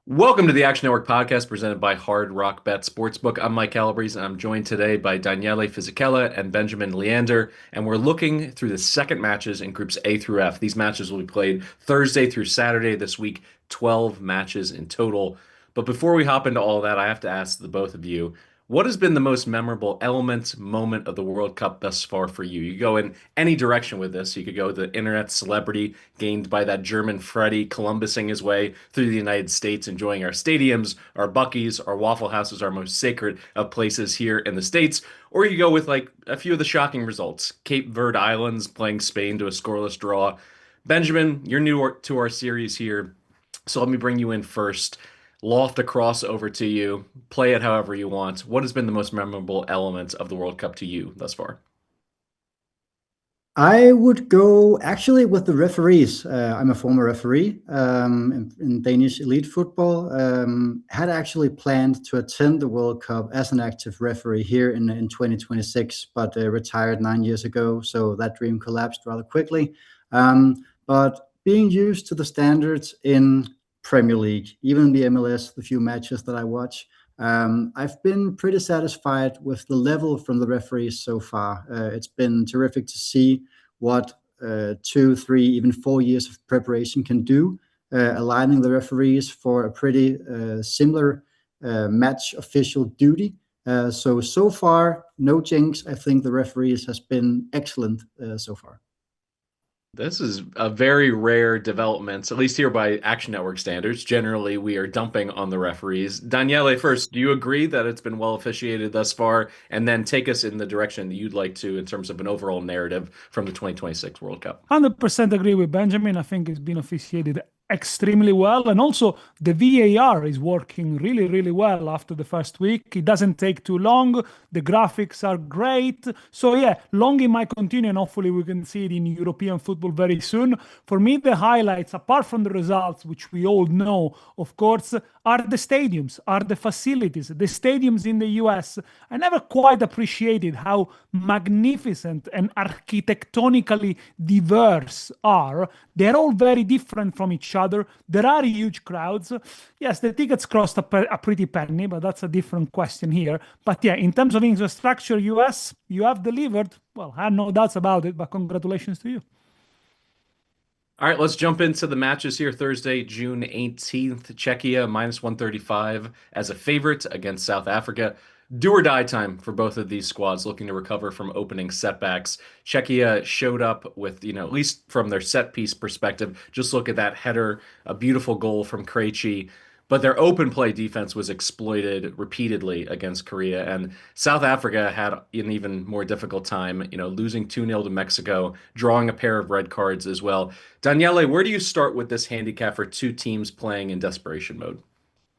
Welcome to the Action Network podcast presented by Hard Rock Bet Sportsbook. I'm Mike Calabrese, and I'm joined today by Daniele Fisichella and Benjamin Leander, and we're looking through the second matches in groups A through F. These matches will be played Thursday through Saturday this week, 12 matches in total. But before we hop into all of that, I have to ask the both of you, what has been the most memorable element, moment of the World Cup thus far for you? You go in any direction with this. You could go the internet celebrity gained by that German Freddie Columbusing his way through the United States, enjoying our stadiums, our Buc-ee's, our Waffle Houses, our most sacred of places here in the States. Or you go with like a few of the shocking results. Cape Verde Islands playing Spain to a scoreless draw. Benjamin, you're new to our series here, so let me bring you in first. Loft a crossover to you. Play it however you want. What has been the most memorable element of the World Cup to you thus far? I would go actually with the referees. I'm a former referee in Danish elite football. Had actually planned to attend the World Cup as an active referee here in 2026, but retired 9 years ago. So that dream collapsed rather quickly. But being used to the standards in Premier League, even the MLS, the few matches that I watch, I've been pretty satisfied with the level from the referees so far. It's been terrific to see what 2, 3, even 4 years of preparation can do, aligning the referees for a pretty similar match official duty. So far, no jinx. I think the referees has been excellent so far. This is a very rare development, at least here by Action Network standards. Generally, we are dumping on the referees. Daniele, first, do you agree that it's been well officiated thus far? And then take us in the direction that you'd like to in terms of an overall narrative from the 2026 World Cup. 100% agree with Benjamin. I think it's been officiated extremely well. And also, the VAR is working really, really well after the first week. It doesn't take too long. The graphics are great. So, yeah, longing might continue, and hopefully, we can see it in European football very soon. For me, the highlights, apart from the results, which we all know, of course, are the stadiums, are the facilities. The stadiums in the US, I never quite appreciated how magnificent and architectonically diverse are. They're all very different from each other. There are huge crowds. Yes, the tickets cost a pretty penny, but that's a different question here. But yeah, in terms of infrastructure, US, you have delivered. Well, I have no doubts about it, but congratulations to you. All right, let's jump into the matches here. Thursday, June 18th, Czechia minus 135 as a favorite against South Africa. Do or die time for both of these squads looking to recover from opening setbacks. Czechia showed up with, at least from their set piece perspective, just look at that header, a beautiful goal from Krejci. But their open play defense was exploited repeatedly against Korea. And South Africa had an even more difficult time, losing 2-0 to Mexico, drawing a pair of red cards as well. Daniele, where do you start with this handicap for two teams playing in desperation mode?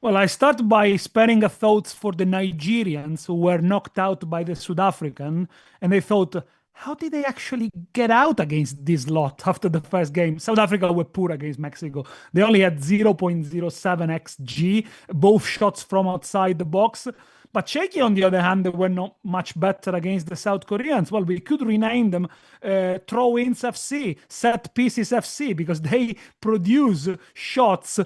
Well, I start by sparing a thought for the Nigerians who were knocked out by the South African, and they thought, how did they actually get out against this lot after the first game? South Africa were poor against Mexico. They only had 0.07 XG, both shots from outside the box. But Czechia, on the other hand, they were not much better against the South Koreans. Well, we could rename them throw-ins FC, set pieces FC, because they produce shots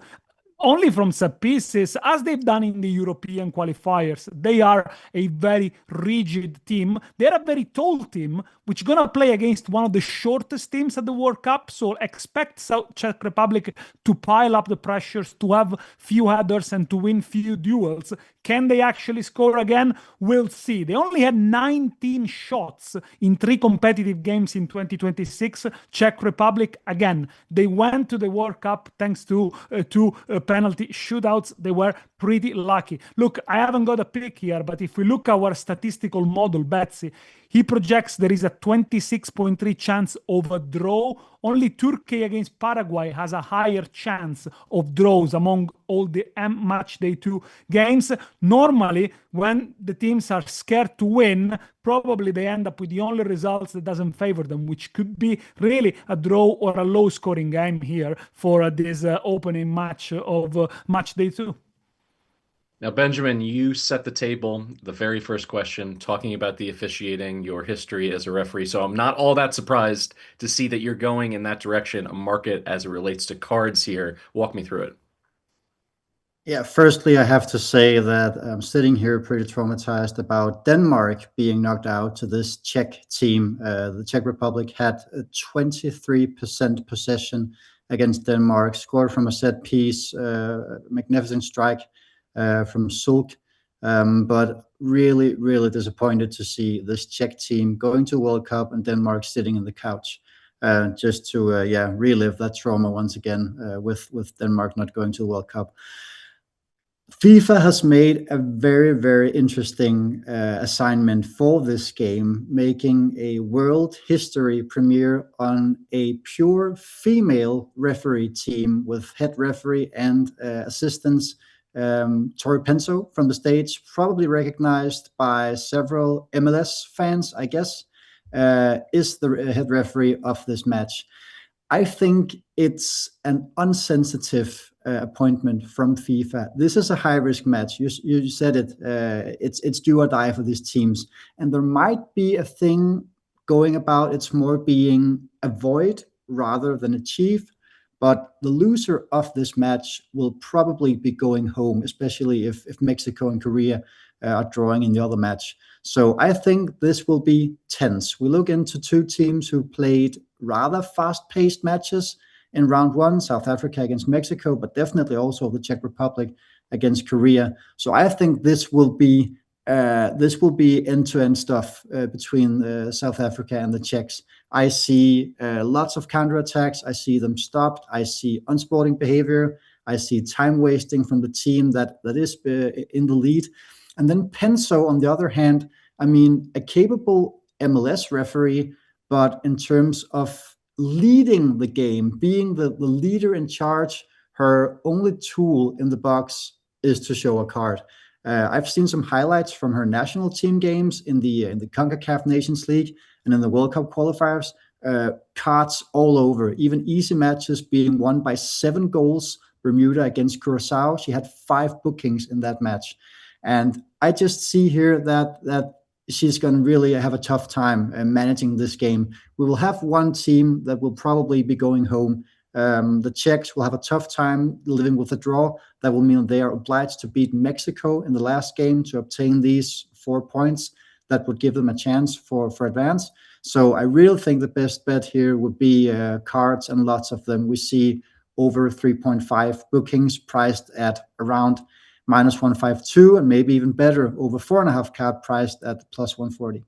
only from set pieces, as they've done in the European qualifiers. They are a very rigid team. They're a very tall team, which is going to play against one of the shortest teams at the World Cup. So expect South Czech Republic to pile up the pressures, to have few headers, and to win few duels. Can they actually score again? We'll see. They only had 19 shots in 3 competitive games in 2026. Czech Republic, again, they went to the World Cup thanks to penalty shootouts. They were pretty lucky. Look, I haven't got a pick here, but if we look at our statistical model, Betsy, he projects there is a 26.3 chance of a draw. Only Turkey against Paraguay has a higher chance of draws among all the match day 2 games. Normally, when the teams are scared to win, probably they end up with the only results that doesn't favor them, which could be really a draw or a low scoring game here for this opening match of match day 2. Now, Benjamin, you set the table, the very first question, talking about the officiating, your history as a referee. So I'm not all that surprised to see that you're going in that direction, a market as it relates to cards here. Walk me through it. Yeah, firstly, I have to say that I'm sitting here pretty traumatized about Denmark being knocked out to this Czech team. The Czech Republic had a 23% possession against Denmark, scored from a set piece, magnificent strike from Sulk. But really, really disappointed to see this Czech team going to World Cup and Denmark sitting in the couch. Just to relive that trauma once again with Denmark not going to the World Cup. FIFA has made a very, very interesting assignment for this game, making a world history premiere on a pure female referee team with head referee and assistants. Tori Penso from the States, probably recognized by several MLS fans, I guess, is the head referee of this match. I think it's an unsensitive appointment from FIFA. This is a high risk match. You said it. It's do or die for these teams, and there might be a thing going about. It's more being avoid rather than achieve. But the loser of this match will probably be going home, especially if Mexico and Korea are drawing in the other match. So I think this will be tense. We look into two teams who played rather fast-paced matches in round one, South Africa against Mexico, but definitely also the Czech Republic against Korea. So I think this will be end-to-end stuff between South Africa and the Czechs. I see lots of counterattacks. I see them stopped. I see unsporting behavior. I see time wasting from the team that is in the lead. And then Penso, on the other hand, I mean, a capable MLS referee, but in terms of leading the game, being the leader in charge, her only tool in the box is to show a card. I've seen some highlights from her national team games in the CONCACAF Nations League and in the World Cup qualifiers. Cards all over, even easy matches being won by 7 goals. Bermuda against Curacao, she had 5 bookings in that match. And I just see here that she's going to really have a tough time managing this game. We will have one team that will probably be going home. The Czechs will have a tough time living with a draw. That will mean they are obliged to beat Mexico in the last game to obtain these 4 points. That would give them a chance for advance. So I really think the best bet here would be cards, and lots of them. We see over 3.5 bookings priced at around -152, and maybe even better, over 4.5 card priced at +140.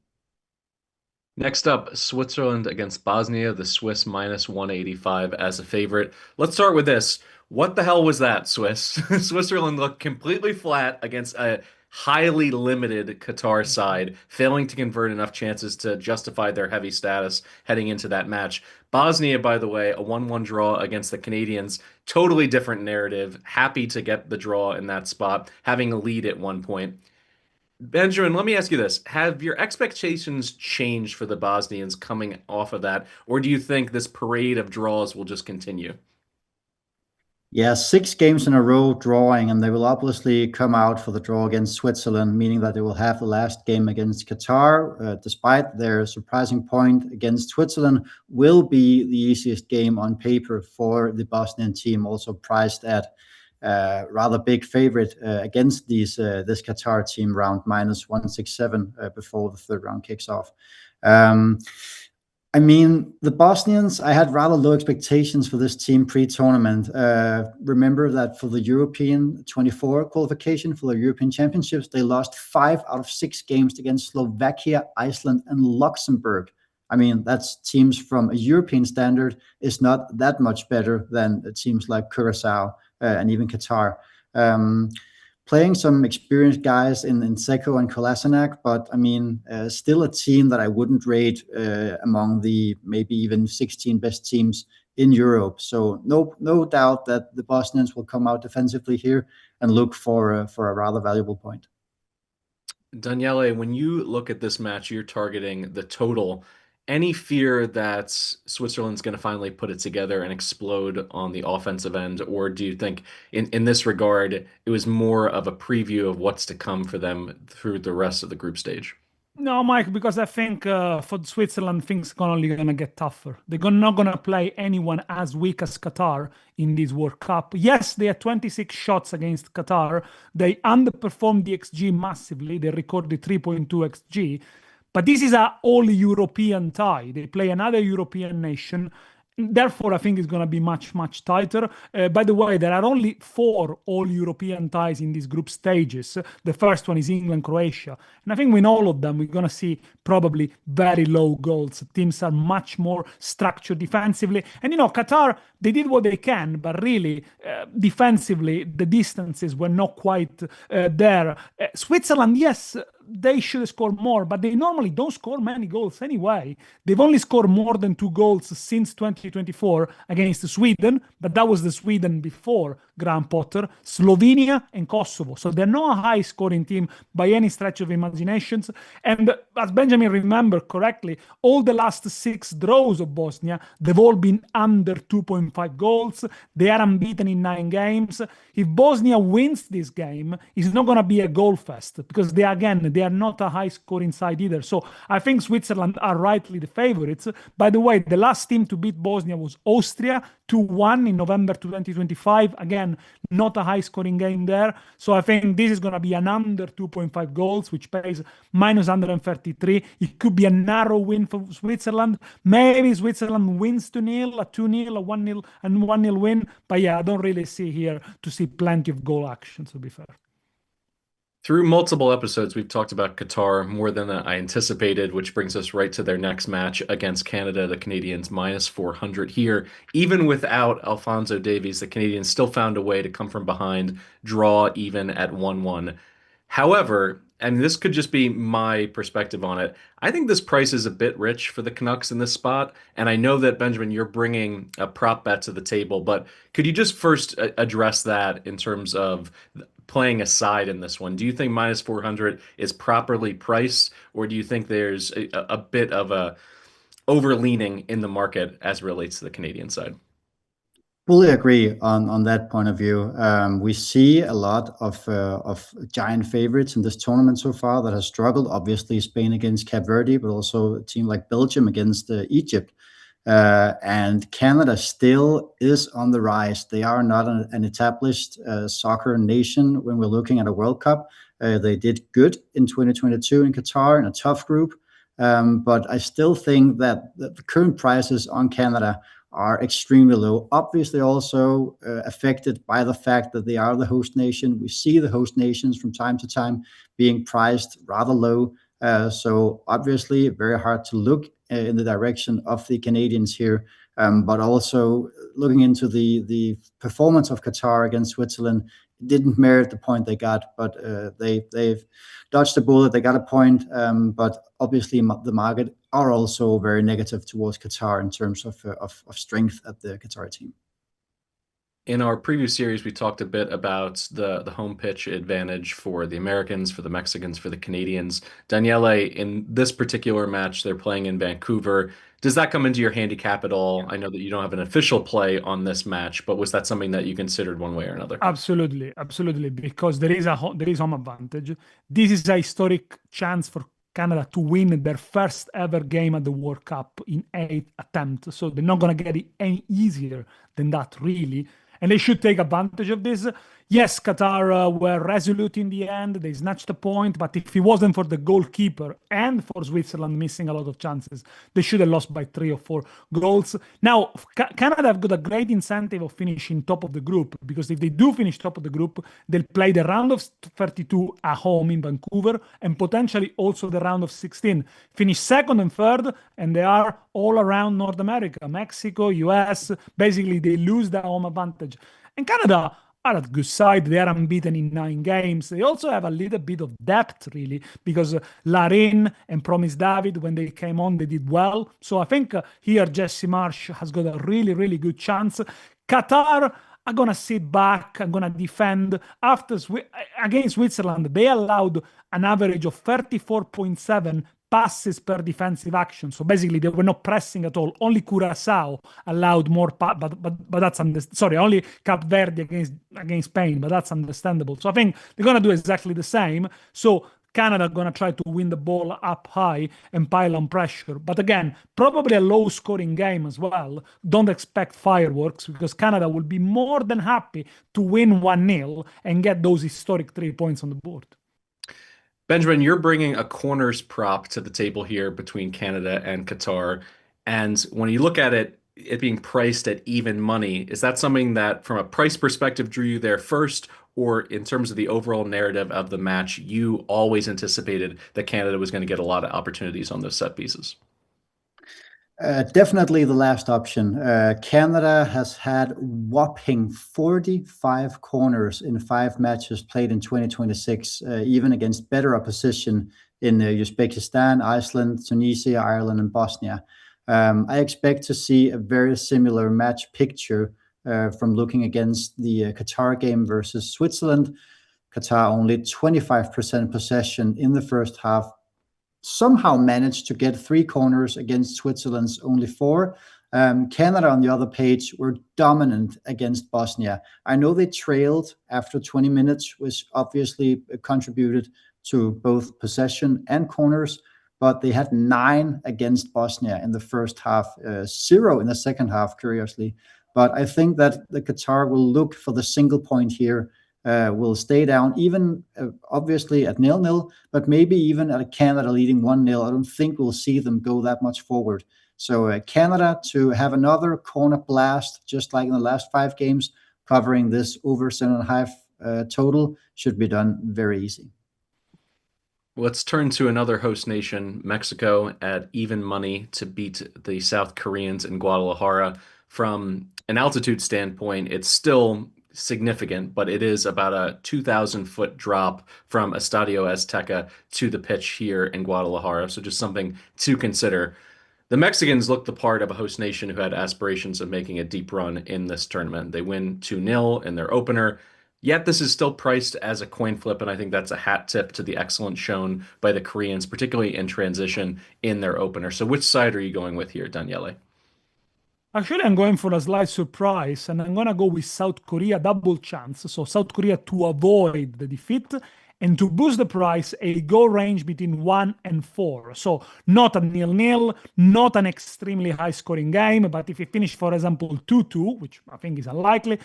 Next up, Switzerland against Bosnia, the Swiss -185 as a favorite. Let's start with this. What the hell was that, Swiss? Switzerland looked completely flat against a highly limited Qatar side, failing to convert enough chances to justify their heavy status heading into that match. Bosnia, by the way, a 1-1 draw against the Canadians. Totally different narrative. Happy to get the draw in that spot, having a lead at one point. Benjamin, let me ask you this. Have your expectations changed for the Bosnians coming off of that, or do you think this parade of draws will just continue? Yeah, 6 games in a row drawing, and they will obviously come out for the draw against Switzerland, meaning that they will have the last game against Qatar, despite their surprising point against Switzerland, will be the easiest game on paper for the Bosnian team, also priced at rather big favorite against this Qatar team, round -167 before the third round kicks off. I mean, the Bosnians, I had rather low expectations for this team pre-tournament. Remember that for the European 24 qualification for the European Championships, they lost 5 out of 6 games against Slovakia, Iceland, and Luxembourg. I mean, that's teams from a European standard is not that much better than teams like Curacao and even Qatar. Playing some experienced guys in Seko and Kolasinac, but I mean, still a team that I wouldn't rate among the maybe even 16 best teams in Europe. So no doubt that the Bosnians will come out defensively here and look for a rather valuable point. Daniele, when you look at this match, you're targeting the total. Any fear that Switzerland's going to finally put it together and explode on the offensive end? Or do you think in this regard, it was more of a preview of what's to come for them through the rest of the group stage? No, Mike, because I think for Switzerland, things are only going to get tougher. Not going to play anyone as weak as Qatar in this World Cup. Yes, they had 26 shots against Qatar. They underperformed the XG massively. They recorded 3.2 XG. But this is an all-European tie. They play another European nation. Therefore, I think it's going to be much, much tighter. By the way, there are only 4 all-European ties in these group stages. The first one is England-Croatia. And I think in all of them, we're going to see probably very low goals. Teams are much more structured defensively. And, Qatar, they did what they can, but really, defensively, the distances were not quite there. Switzerland, yes, they should score more, but they normally don't score many goals anyway. They've only scored more than 2 goals since 2024 against Sweden, but that was the Sweden before Graham Potter, Slovenia, and Kosovo. So they're not a high-scoring team by any stretch of imaginations. And as Benjamin remembered correctly, all the last 6 draws of Bosnia, they've all been under 2.5 goals. They are unbeaten in 9 games. If Bosnia wins this game, it's not going to be a goal fest because they are not a high-scoring side either. So I think Switzerland are rightly the favorites. By the way, the last team to beat Bosnia was Austria, 2-1 in November 2025. Again, not a high-scoring game there. So I think this is going to be an under 2.5 goals, which pays minus 133. It could be a narrow win for Switzerland. Maybe Switzerland wins 2-0, a 2-0, a 1-0, and 1-0 win. But yeah, I don't really see here to see plenty of goal action, to be fair. Through multiple episodes, we've talked about Qatar more than I anticipated, which brings us right to their next match against Canada. The Canadians minus 400 here. Even without Alphonso Davies, the Canadians still found a way to come from behind, draw even at 1-1. However, and this could just be my perspective on it, I think this price is a bit rich for the Canucks in this spot. And I know that, Benjamin, you're bringing a prop bet to the table, but could you just first address that in terms of playing aside in this one? Do you think minus 400 is properly priced, or do you think there's a bit of a overleaning in the market as it relates to the Canadian side? Fully agree on that point of view. We see a lot of giant favorites in this tournament so far that has struggled. Obviously, Spain against Cape Verde, but also a team like Belgium against Egypt. And Canada still is on the rise. They are not an established soccer nation when we're looking at a World Cup. They did good in 2022 in Qatar in a tough group. But I still think that the current prices on Canada are extremely low. Obviously also affected by the fact that they are the host nation. We see the host nations from time to time being priced rather low. So obviously very hard to look in the direction of the Canadians here. But also looking into the performance of Qatar against Switzerland, didn't merit the point they got, but they've dodged the bullet. They got a point, but obviously the market are also very negative towards Qatar in terms of strength at the Qatar team. In our previous series, we talked a bit about the home pitch advantage for the Americans, for the Mexicans, for the Canadians. Daniele, in this particular match, they're playing in Vancouver. Does that come into your handicap at all? I know that you don't have an official play on this match, but was that something that you considered one way or another? Absolutely, absolutely, because there is home advantage. This is a historic chance for Canada to win their first ever game at the World Cup in 8 attempts. So they're not going to get it any easier than that, really. And they should take advantage of this. Yes, Qatar were resolute in the end. They snatched a point, but if it wasn't for the goalkeeper and for Switzerland missing a lot of chances, they should have lost by 3 or 4 goals. Now, Canada have got a great incentive of finishing top of the group, because if they do finish top of the group, they'll play the round of 32 at home in Vancouver and potentially also the round of 16. Finish second and third, and they are all around North America, Mexico, US. Basically, they lose their home advantage. And Canada are at good side. They are unbeaten in 9 games. They also have a little bit of depth, really, because Larin and Promise David, when they came on, they did well. So I think here Jesse Marsh has got a really, really good chance. Qatar are going to sit back, are going to defend. Against Switzerland, they allowed an average of 34.7 passes per defensive action. So basically, they were not pressing at all. Only Curacao allowed more, but that's only Cape Verde against Spain, but that's understandable. So I think they're going to do exactly the same. So Canada going to try to win the ball up high and pile on pressure. But again, probably a low-scoring game as well. Don't expect fireworks because Canada will be more than happy to win 1-0 and get those historic 3 points on the board. Benjamin, you're bringing a corners prop to the table here between Canada and Qatar. And when you look at it, it being priced at even money, is that something that, from a price perspective, drew you there first? Or in terms of the overall narrative of the match, you always anticipated that Canada was going to get a lot of opportunities on those set pieces? Definitely the last option. Canada has had whopping 45 corners in 5 matches played in 2026, even against better opposition in Uzbekistan, Iceland, Tunisia, Ireland, and Bosnia. I expect to see a very similar match picture from looking against the Qatar game versus Switzerland. Qatar only 25% possession in the first half, somehow managed to get 3 corners against Switzerland's only 4. Canada, on the other page, were dominant against Bosnia. I know they trailed after 20 minutes, which obviously contributed to both possession and corners, but they had 9 against Bosnia in the first half, 0 in the second half, curiously. But I think that the Qatar will look for the single point here, will stay down, even obviously at 0-0, but maybe even at a Canada leading 1-0. I don't think we'll see them go that much forward. So Canada to have another corner blast, just like in the last 5 games, covering this over 7.5 total, should be done very easy. Let's turn to another host nation, Mexico, at even money to beat the South Koreans in Guadalajara. From an altitude standpoint, it's still significant, but it is about a 2,000-foot drop from Estadio Azteca to the pitch here in Guadalajara. So just something to consider. The Mexicans looked the part of a host nation who had aspirations of making a deep run in this tournament. They win 2-0 in their opener. Yet this is still priced as a coin flip, and I think that's a hat tip to the excellence shown by the Koreans, particularly in transition in their opener. So which side are you going with here, Daniele? Actually, I'm going for a slight surprise, and I'm going to go with South Korea double chance. So South Korea to avoid the defeat, and to boost the price, a goal range between 1 and 4. So not a 0-0, not an extremely high-scoring game, but if you finish, for example, 2-2, which I think is unlikely,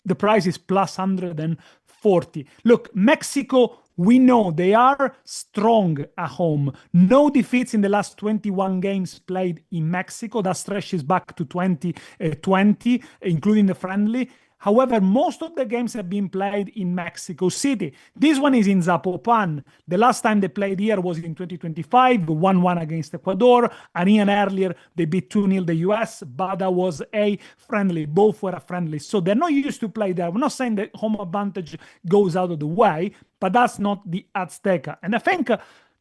the price is plus 140. Look, Mexico, we know they are strong at home. No defeats in the last 21 games played in Mexico. That stretches back to 2020, including the friendly. However, most of the games have been played in Mexico City. This one is in Zapopan. The last time they played here was in 2025, 1-1 against Ecuador. And even earlier, they beat 2-0 the US, but that was a friendly. Both were a friendly. So they're not used to play there. We're not saying that home advantage goes out of the way, but that's not the Azteca. And I think,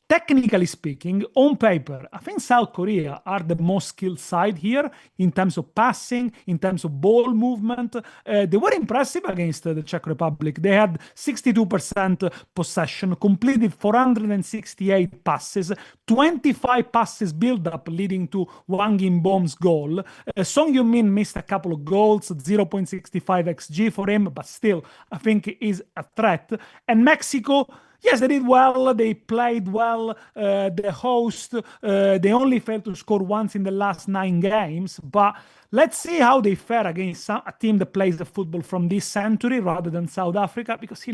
technically speaking, on paper, I think South Korea are the most skilled side here in terms of passing, in terms of ball movement. They were impressive against the Czech Republic. They had 62% possession, completed 468 passes, 25 passes build up, leading to Wang Yinbom's goal. Song Heung-min missed a couple of goals, 0.65 XG for him, but still, I think is a threat. And Mexico, yes, they did well. They played well. The host, they only failed to score once in the last 9 games. But let's see how they fare against a team that plays the football from this century rather than South Africa. Because,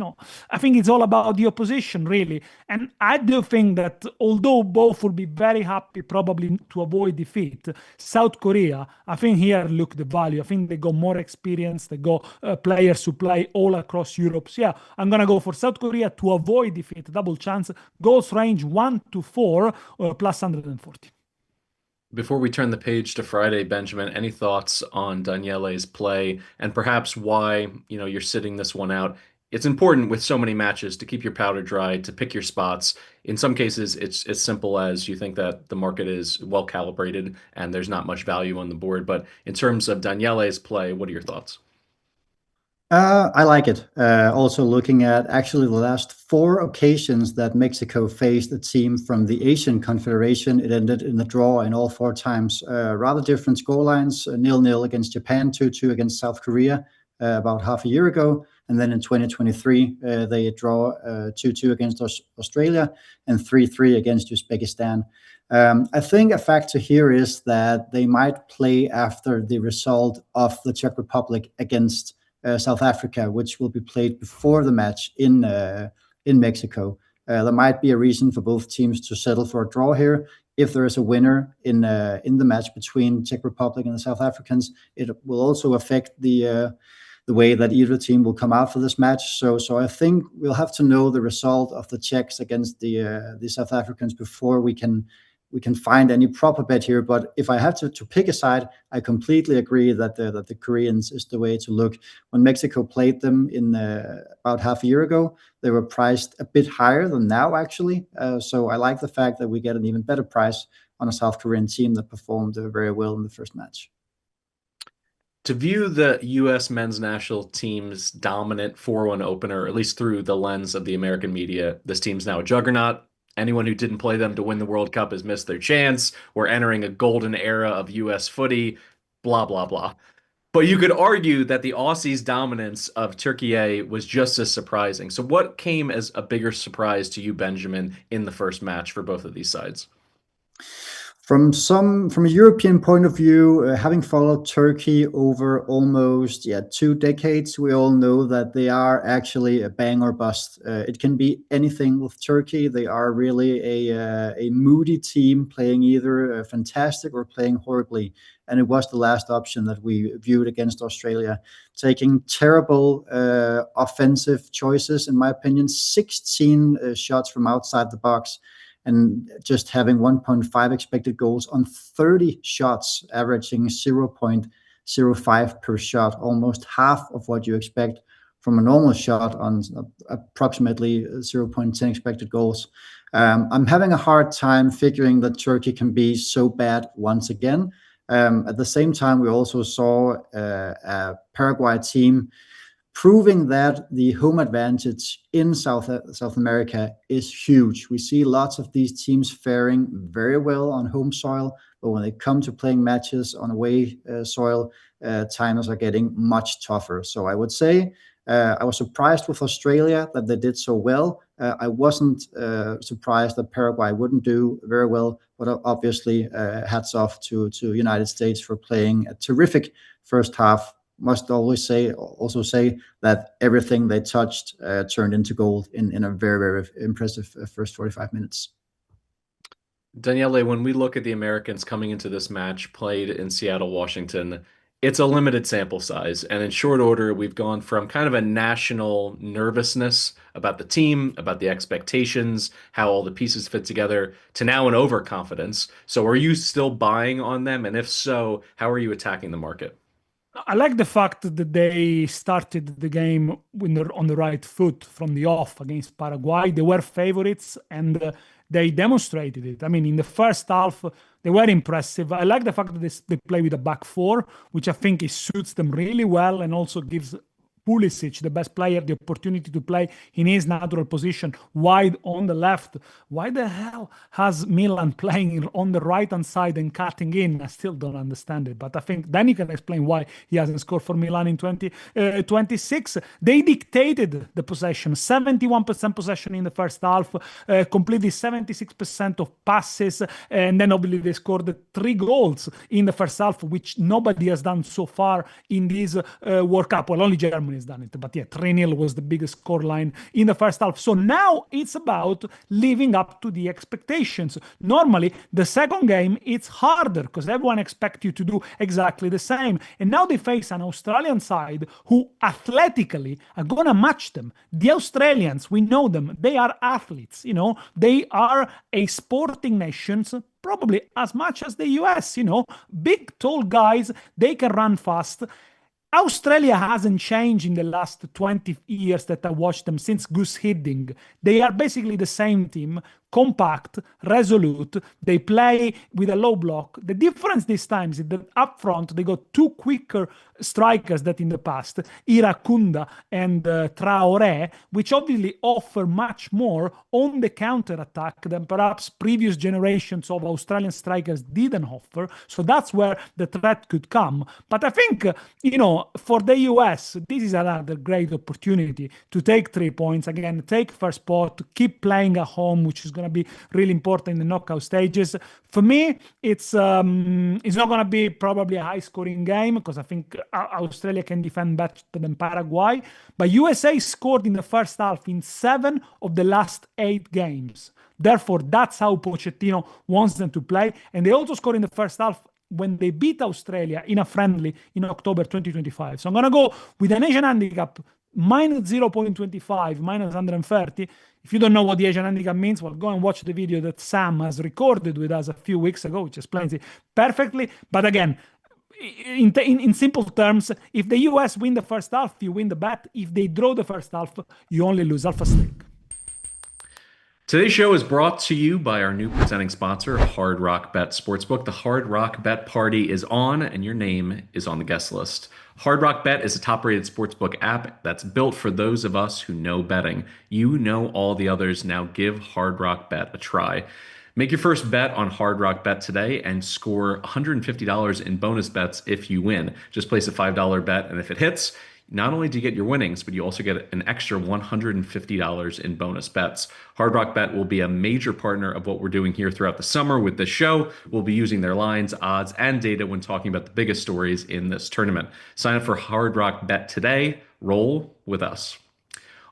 I think it's all about the opposition, really. And I do think that although both will be very happy probably to avoid defeat, South Korea, I think here look the value. I think they got more experience. They got players who play all across Europe. So yeah, I'm going to go for South Korea to avoid defeat, double chance, goals range 1 to 4, plus 140. Before we turn the page to Friday, Benjamin, any thoughts on Daniele's play and perhaps why, you're sitting this one out? It's important with so many matches to keep your powder dry, to pick your spots. In some cases, it's as simple as you think that the market is well calibrated and there's not much value on the board. But in terms of Daniele's play, what are your thoughts? I like it. Also looking at actually the last 4 occasions that Mexico faced a team from the Asian Confederation, it ended in the draw in all 4 times. Rather different scorelines, 0-0 against Japan, 2-2 against South Korea about half a year ago. And then in 2023, they draw 2-2 against Australia and 3-3 against Uzbekistan. I think a factor here is that they might play after the result of the Czech Republic against South Africa, which will be played before the match in Mexico. There might be a reason for both teams to settle for a draw here. If there is a winner in the match between Czech Republic and the South Africans, it will also affect the way that either team will come out for this match. So I think we'll have to know the result of the Czechs against the South Africans before we can find any proper bet here. But if I have to pick a side, I completely agree that the Koreans is the way to look. When Mexico played them in about half a year ago, they were priced a bit higher than now, actually. So I like the fact that we get an even better price on a South Korean team that performed very well in the first match. To view the U.S. men's national team's dominant 4-1 opener, at least through the lens of the American media, this team's now a juggernaut. Anyone who didn't play them to win the World Cup has missed their chance. We're entering a golden era of U.S. footy, blah, blah, blah. But you could argue that the Aussies' dominance of Turkey was just as surprising. So what came as a bigger surprise to you, Benjamin, in the first match for both of these sides? From a European point of view, having followed Turkey over almost 2 decades, we all know that they are actually a bang or bust. It can be anything with Turkey. They are really a moody team, playing either fantastic or playing horribly. And it was the last option that we viewed against Australia, taking terrible offensive choices, in my opinion, 16 shots from outside the box, and just having 1.5 expected goals on 30 shots, averaging 0.05 per shot, almost half of what you expect from a normal shot on approximately 0.10 expected goals. I'm having a hard time figuring that Turkey can be so bad once again. At the same time, we also saw a Paraguay team proving that the home advantage in South America is huge. We see lots of these teams faring very well on home soil, but when they come to playing matches on away soil, times are getting much tougher. So I would say I was surprised with Australia that they did so well. I wasn't surprised that Paraguay wouldn't do very well, but obviously hats off to United States for playing a terrific first half. Must also say that everything they touched turned into gold in a very, very impressive first 45 minutes. Daniele, when we look at the Americans coming into this match played in Seattle, Washington, it's a limited sample size. And in short order, we've gone from kind of a national nervousness about the team, about the expectations, how all the pieces fit together, to now an overconfidence. So are you still buying on them? And if so, how are you attacking the market? I like the fact that they started the game when they're on the right foot from the off against Paraguay. They were favorites and they demonstrated it. I mean, in the first half, they were impressive. I like the fact that they play with a back four, which I think it suits them really well and also gives Pulisic, the best player, the opportunity to play in his natural position, wide on the left. Why the hell has Milan playing on the right-hand side and cutting in? I still don't understand it, but I think then you can explain why he hasn't scored for Milan in 2026. They dictated the possession, 71% possession in the first half, completely 76% of passes, and then obviously they scored 3 goals in the first half, which nobody has done so far in this World Cup. Well, only Germany has done it, but yeah, 3-0 was the biggest scoreline in the first half. So now it's about living up to the expectations. Normally, the second game, it's harder because everyone expects you to do exactly the same. And now they face an Australian side who athletically are going to match them. The Australians, we know them, they are athletes, you know, they are a sporting nation, probably as much as the US, you know, big, tall guys, they can run fast. Australia hasn't changed in the last 20 years that I watched them since Gus Hiddink. They are basically the same team compact, resolute. They play with a low block. The difference this time is that up front, they got two quicker strikers than in the past, Irakunda and Traoré, which obviously offer much more on the counter-attack than perhaps previous generations of Australian strikers didn't offer. So that's where the threat could come. But I think, for the US, this is another great opportunity to take 3 points. Again, take first spot, keep playing at home, which is going to be really important in the knockout stages. For me, it's not going to be probably a high-scoring game because I think Australia can defend better than Paraguay. But USA scored in the first half in 7 of the last 8 games. Therefore, that's how Pochettino wants them to play. And they also scored in the first half when they beat Australia in a friendly in October 2025. So I'm going to go with an Asian handicap minus 0.25, minus 130. If you don't know what the Asian handicap means, well, go and watch the video that Sam has recorded with us a few weeks ago, which explains it perfectly. But again, in simple terms, if the US win the first half, you win the bet. If they draw the first half, you only lose half a stake. Today's show is brought to you by our new presenting sponsor, Hard Rock Bet Sportsbook. The Hard Rock Bet party is on, and your name is on the guest list. Hard Rock Bet is a top-rated sportsbook app that's built for those of us who know betting. You know all the others. Now give Hard Rock Bet a try. Make your first bet on Hard Rock Bet today and score $150 in bonus bets if you win. Just place a $5 bet, and if it hits, not only do you get your winnings, but you also get an extra $150 in bonus bets. Hard Rock Bet will be a major partner of what we're doing here throughout the summer with this show. We'll be using their lines, odds, and data when talking about the biggest stories in this tournament. Sign up for Hard Rock Bet today. Roll with us.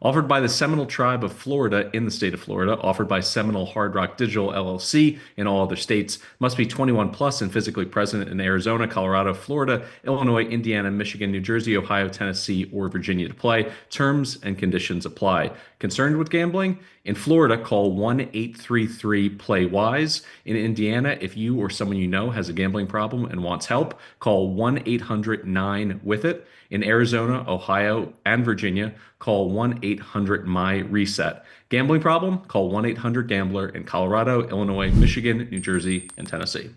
Offered by the Seminole Tribe of Florida in the state of Florida. Offered by Seminole Hard Rock Digital LLC in all other states. Must be 21 plus and physically present in Arizona, Colorado, Florida, Illinois, Indiana, Michigan, New Jersey, Ohio, Tennessee, or Virginia to play. Terms and conditions apply. Concerned with gambling? In Florida, call 1-833-PLAY-WISE. In Indiana, if you or someone you know has a gambling problem and wants help, call 1-800-9-WITH-IT. In Arizona, Ohio, and Virginia, call 1-800-MY-RESET. Gambling problem? Call 1-800-GAMBLER in Colorado, Illinois, Michigan, New Jersey, and Tennessee.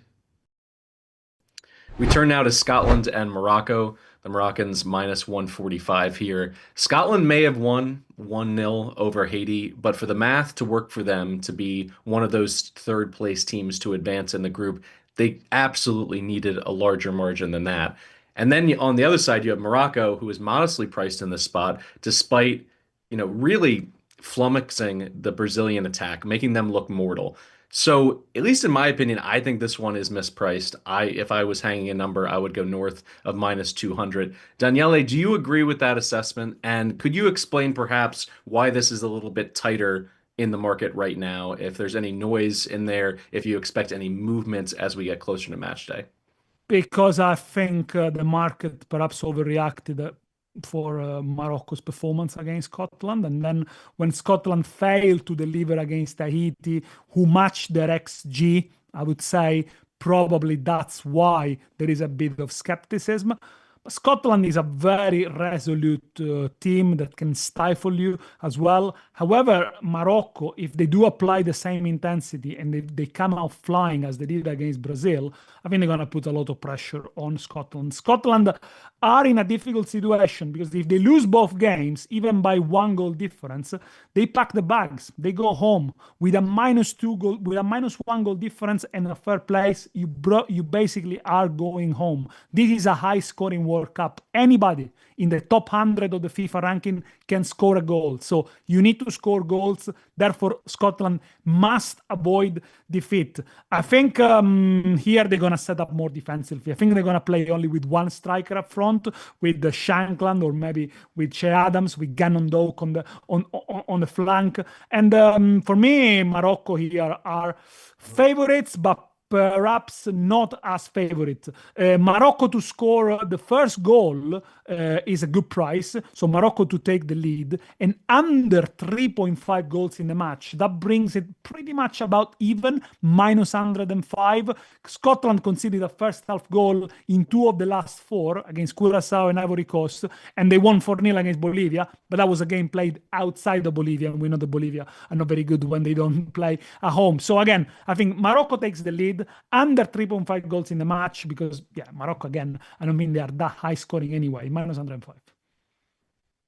We turn now to Scotland and Morocco. The Moroccans minus 145 here. Scotland may have won 1-0 over Haiti, but for the math to work for them to be one of those third place teams to advance in the group, they absolutely needed a larger margin than that. And then on the other side, you have Morocco, who is modestly priced in this spot, despite, really flummoxing the Brazilian attack, making them look mortal. So, at least in my opinion, I think this one is mispriced. If I was hanging a number, I would go north of minus 200. Daniele, do you agree with that assessment? And could you explain perhaps why this is a little bit tighter in the market right now? If there's any noise in there, if you expect any movements as we get closer to match day? Because I think the market perhaps overreacted for Morocco's performance against Scotland. And then when Scotland failed to deliver against Haiti, who matched their XG, I would say probably that's why there is a bit of skepticism. But Scotland is a very resolute team that can stifle you as well. However, Morocco, if they do apply the same intensity and they come out flying as they did against Brazil, I think they're going to put a lot of pressure on Scotland. Scotland are in a difficult situation because if they lose both games, even by 1 goal difference, they pack the bags. They go home with a minus 1 goal difference and a third place. You basically are going home. This is a high-scoring World Cup. Anybody in the top 100 of the FIFA ranking can score a goal. So you need to score goals. Therefore, Scotland must avoid defeat. I think here they're going to set up more defensively. I think they're going to play only with one striker up front, with the Shankland or maybe with Che Adams, with Gannon Doak on the flank. And for me, Morocco here are favorites, but perhaps not as favorite. Morocco to score the first goal is a good price. So Morocco to take the lead and under 3.5 goals in the match. That brings it pretty much about even, minus 105. Scotland conceded a first half goal in 2 of the last 4 against Curacao and Ivory Coast, and they won 4-0 against Bolivia. But that was a game played outside of Bolivia, and we know that Bolivia are not very good when they don't play at home. So again, I think Morocco takes the lead under 3.5 goals in the match because, yeah, Morocco, again, I don't mean they are that high scoring anyway, minus 105.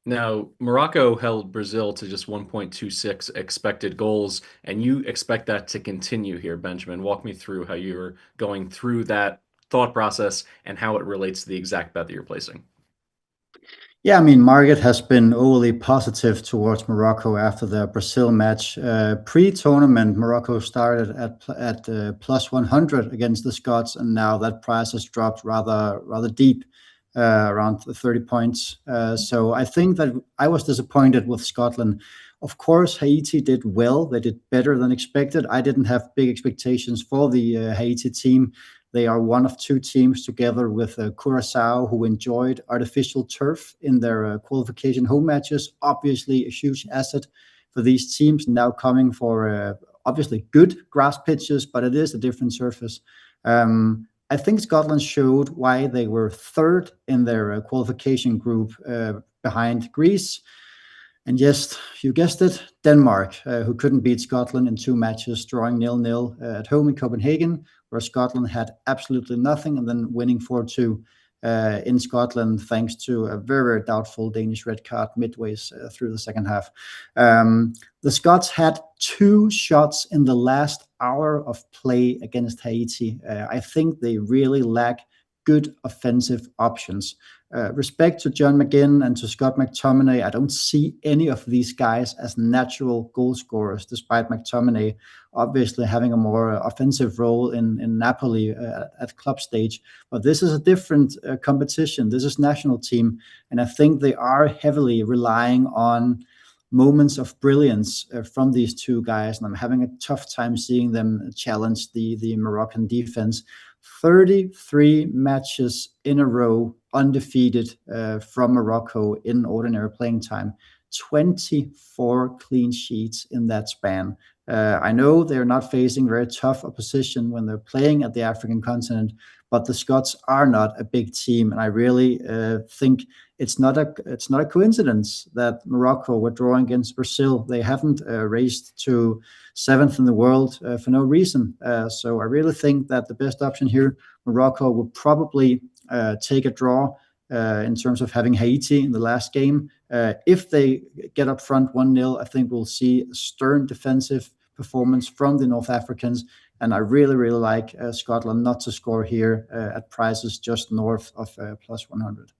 Now, Morocco held Brazil to just 1.26 expected goals, and you expect that to continue here, Benjamin. Walk me through how you're going through that thought process and how it relates to the exact bet that you're placing. Yeah, I mean, market has been overly positive towards Morocco after the Brazil match. Pre-tournament, Morocco started at plus 100 against the Scots, and now that price has dropped rather deep, around 30 points. So I think that I was disappointed with Scotland. Of course, Haiti did well. They did better than expected. I didn't have big expectations for the Haiti team. They are one of 2 teams together with Curacao who enjoyed artificial turf in their qualification home matches. Obviously, a huge asset for these teams now coming for obviously good grass pitches, but it is a different surface. I think Scotland showed why they were 3rd in their qualification group behind Greece. And yes, you guessed it, Denmark, who couldn't beat Scotland in 2 matches, drawing 0-0 at home in Copenhagen, where Scotland had absolutely nothing, and then winning 4-2 in Scotland, thanks to a very doubtful Danish red card midway through the second half. The Scots had 2 shots in the last hour of play against Haiti. I think they really lack good offensive options. Respect to John McGinn and to Scott McTominay, I don't see any of these guys as natural goal scorers, despite McTominay obviously having a more offensive role in Napoli at club stage. But this is a different competition. This is national team, and I think they are heavily relying on moments of brilliance from these 2 guys, and I'm having a tough time seeing them challenge the Moroccan defense. 33 matches in a row undefeated from Morocco in ordinary playing time, 24 clean sheets in that span. I know they're not facing very tough opposition when they're playing at the African continent, but the Scots are not a big team, and I really think it's not a coincidence that Morocco were drawing against Brazil. They haven't raced to 7th in the world for no reason. So I really think that the best option here, Morocco will probably take a draw in terms of having Haiti in the last game. If they get up front 1-0, I think we'll see a stern defensive performance from the North Africans. And I really like Scotland not to score here at prices just north of plus 100.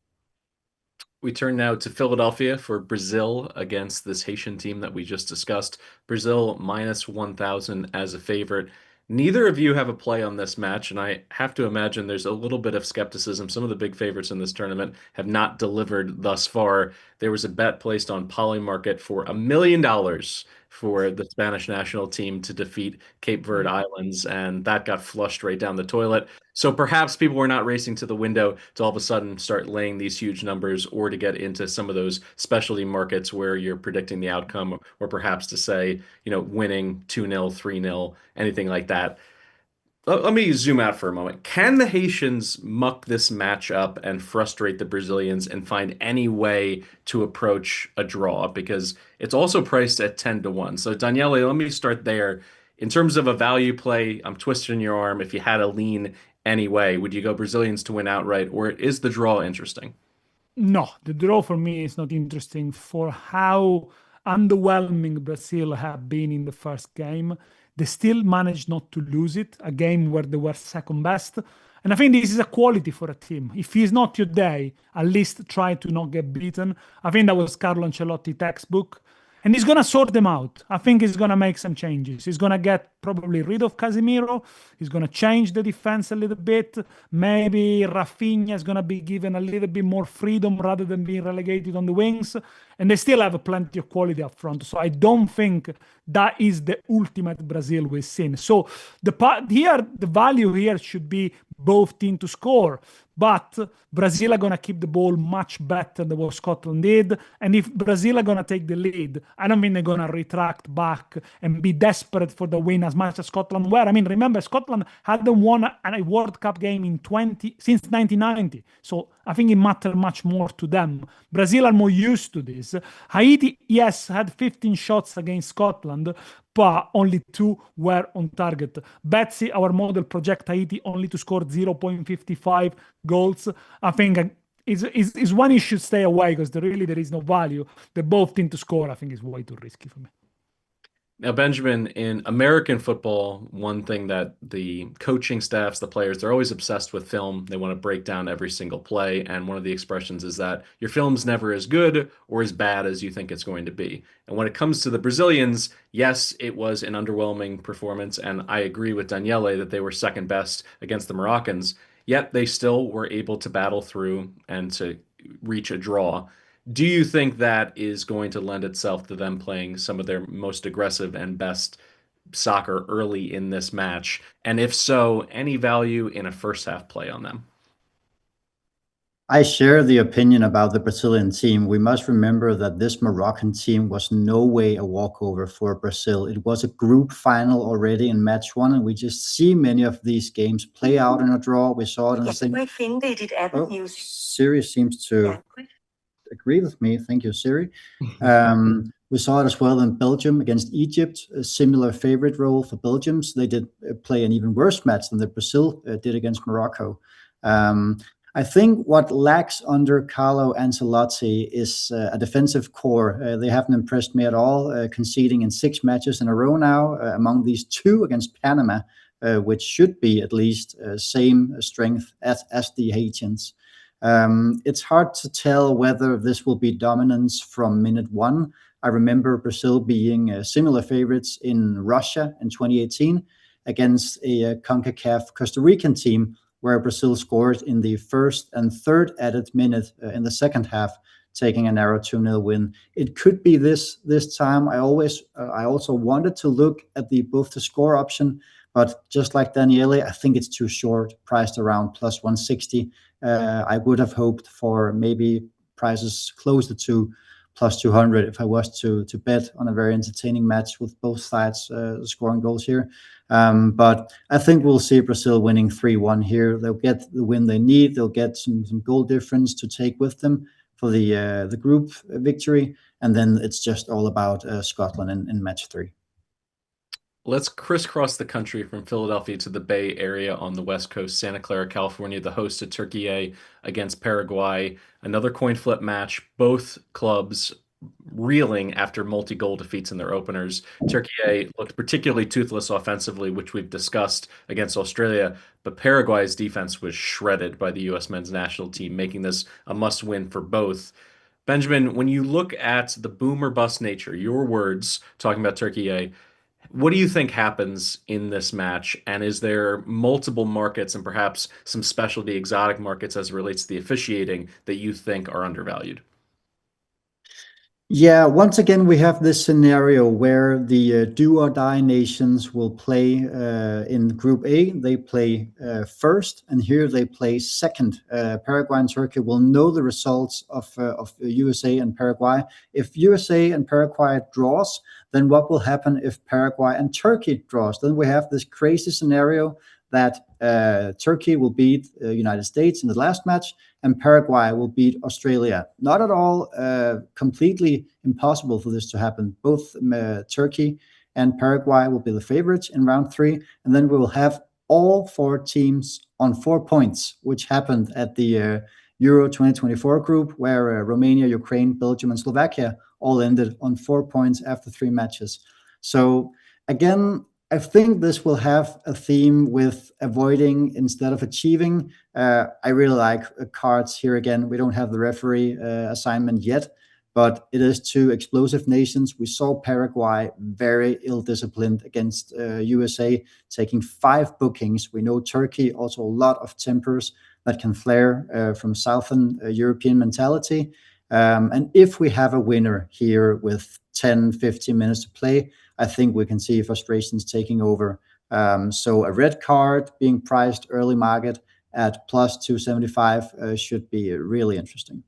We turn now to Philadelphia for Brazil against this Haitian team that we just discussed. Brazil minus 1,000 as a favorite. Neither of you have a play on this match, and I have to imagine there's a little bit of skepticism. Some of the big favorites in this tournament have not delivered thus far. There was a bet placed on Polymarket for $1 million for the Spanish national team to defeat Cape Verde Islands, and that got flushed right down the toilet. So perhaps people were not racing to the window to all of a sudden start laying these huge numbers, or to get into some of those specialty markets where you're predicting the outcome, or perhaps to say, winning 2-0, 3-0, anything like that. Let me zoom out for a moment. Can the Haitians muck this match up and frustrate the Brazilians and find any way to approach a draw? Because it's also priced at 10-1. So Daniele, let me start there. In terms of a value play, I'm twisting your arm. If you had a lean anyway, would you go Brazilians to win outright, or is the draw interesting? No, the draw for me is not interesting for how underwhelming Brazil have been in the first game. They still managed not to lose it, a game where they were second best. And I think this is a quality for a team. If it's not your day, at least try to not get beaten. I think that was Carlo Ancelotti textbook. And he's going to sort them out. I think he's going to make some changes. He's going to get probably rid of Casemiro. He's going to change the defense a little bit. Maybe Rafinha is going to be given a little bit more freedom rather than being relegated on the wings. And they still have plenty of quality up front. So I don't think that is the ultimate Brazil we've seen. So the value here should be both teams to score. But Brazil are going to keep the ball much better than what Scotland did. And if Brazil are going to take the lead, I don't think they're going to retract back and be desperate for the win as much as Scotland were. I mean, remember, Scotland hadn't won a World Cup game since 1990. So I think it mattered much more to them. Brazil are more used to this. Haiti, yes, had 15 shots against Scotland, but only 2 were on target. Betsy, our model, project Haiti only to score 0.55 goals. I think is one you should stay away because there is no value. The both team to score, I think, is way too risky for me. Now, Benjamin, in American football, one thing that the coaching staffs, the players, they're always obsessed with film. They want to break down every single play. And one of the expressions is that your film's never as good or as bad as you think it's going to be. And when it comes to the Brazilians, yes, it was an underwhelming performance. And I agree with Daniele that they were second best against the Moroccans. Yet they still were able to battle through and to reach a draw. Do you think that is going to lend itself to them playing some of their most aggressive and best soccer early in this match? And if so, any value in a first half play on them? I share the opinion about the Brazilian team. We must remember that this Moroccan team was no way a walkover for Brazil. It was a group final already in match 1, and we just see many of these games play out in a draw. We saw it in the same. Siri seems to agree with me. Thank you, Siri. We saw it as well in Belgium against Egypt, a similar favorite role for Belgians. They did play an even worse match than the Brazil did against Morocco. I think what lacks under Carlo Ancelotti is a defensive core. They haven't impressed me at all, conceding in 6 matches in a row now, among these 2 against Panama, which should be at least same strength as the Haitians. It's hard to tell whether this will be dominance from minute 1. I remember Brazil being similar favorites in Russia in 2018 against a CONCACAF Costa Rican team, where Brazil scored in the first and third added minute in the second half, taking a narrow 2-0 win. It could be this time. I also wanted to look at the both to score option, but just like Daniele, I think it's too short, priced around plus 160. I would have hoped for maybe prices closer to plus 200 if I was to bet on a very entertaining match with both sides scoring goals here. But I think we'll see Brazil winning 3-1 here. They'll get the win they need. They'll get some goal difference to take with them for the group victory. And then it's just all about Scotland in match 3. Let's crisscross the country from Philadelphia to the Bay Area on the West Coast. Santa Clara, California, the host to Turkey against Paraguay. Another coin flip match. Both clubs reeling after multi-goal defeats in their openers. Turkey looked particularly toothless offensively, which we've discussed against Australia, but Paraguay's defense was shredded by the U.S. men's national team, making this a must-win for both. Benjamin, when you look at the boom or bust nature, your words talking about Turkey, what do you think happens in this match? And is there multiple markets and perhaps some specialty exotic markets as it relates to the officiating that you think are undervalued? Yeah, once again, we have this scenario where the do or die nations will play in Group A. They play first, and here they play second. Paraguay and Turkey will know the results of USA and Paraguay. If USA and Paraguay draws, then what will happen if Paraguay and Turkey draws? Then we have this crazy scenario that Turkey will beat the United States in the last match, and Paraguay will beat Australia. Not at all completely impossible for this to happen. Both Turkey and Paraguay will be the favorites in round 3, and then we will have all 4 teams on 4 points, which happened at the Euro 2024 group, where Romania, Ukraine, Belgium, and Slovakia all ended on 4 points after 3 matches. So again, I think this will have a theme with avoiding instead of achieving. I really like cards here again. We don't have the referee assignment yet, but it is two explosive nations. We saw Paraguay very ill-disciplined against USA, taking 5 bookings. We know Turkey, also a lot of tempers that can flare from Southern European mentality. And if we have a winner here with 10, 15 minutes to play, I think we can see frustrations taking over. So a red card being priced early market at plus 275 should be really interesting.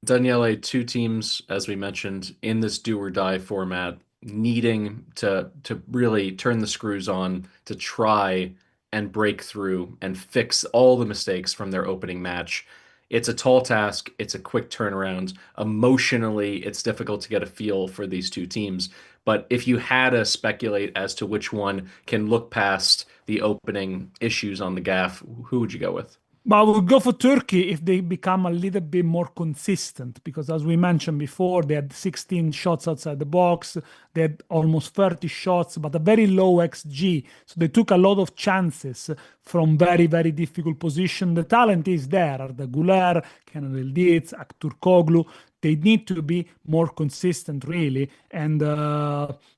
Daniele, 2 teams, as we mentioned, in this do or die format, needing to really turn the screws on to try and break through and fix all the mistakes from their opening match. It's a tall task. It's a quick turnaround. Emotionally, it's difficult to get a feel for these 2 teams. But if you had to speculate as to which one can look past the opening issues on the gaff, who would you go with? But I would go for Turkey if they become a little bit more consistent, because as we mentioned before, they had 16 shots outside the box, they had almost 30 shots, but a very low XG. So they took a lot of chances from very, very difficult position. The talent is there. Arda Güler, Kenan Yildiz, Aktürkoğlu. They need to be more consistent, really. And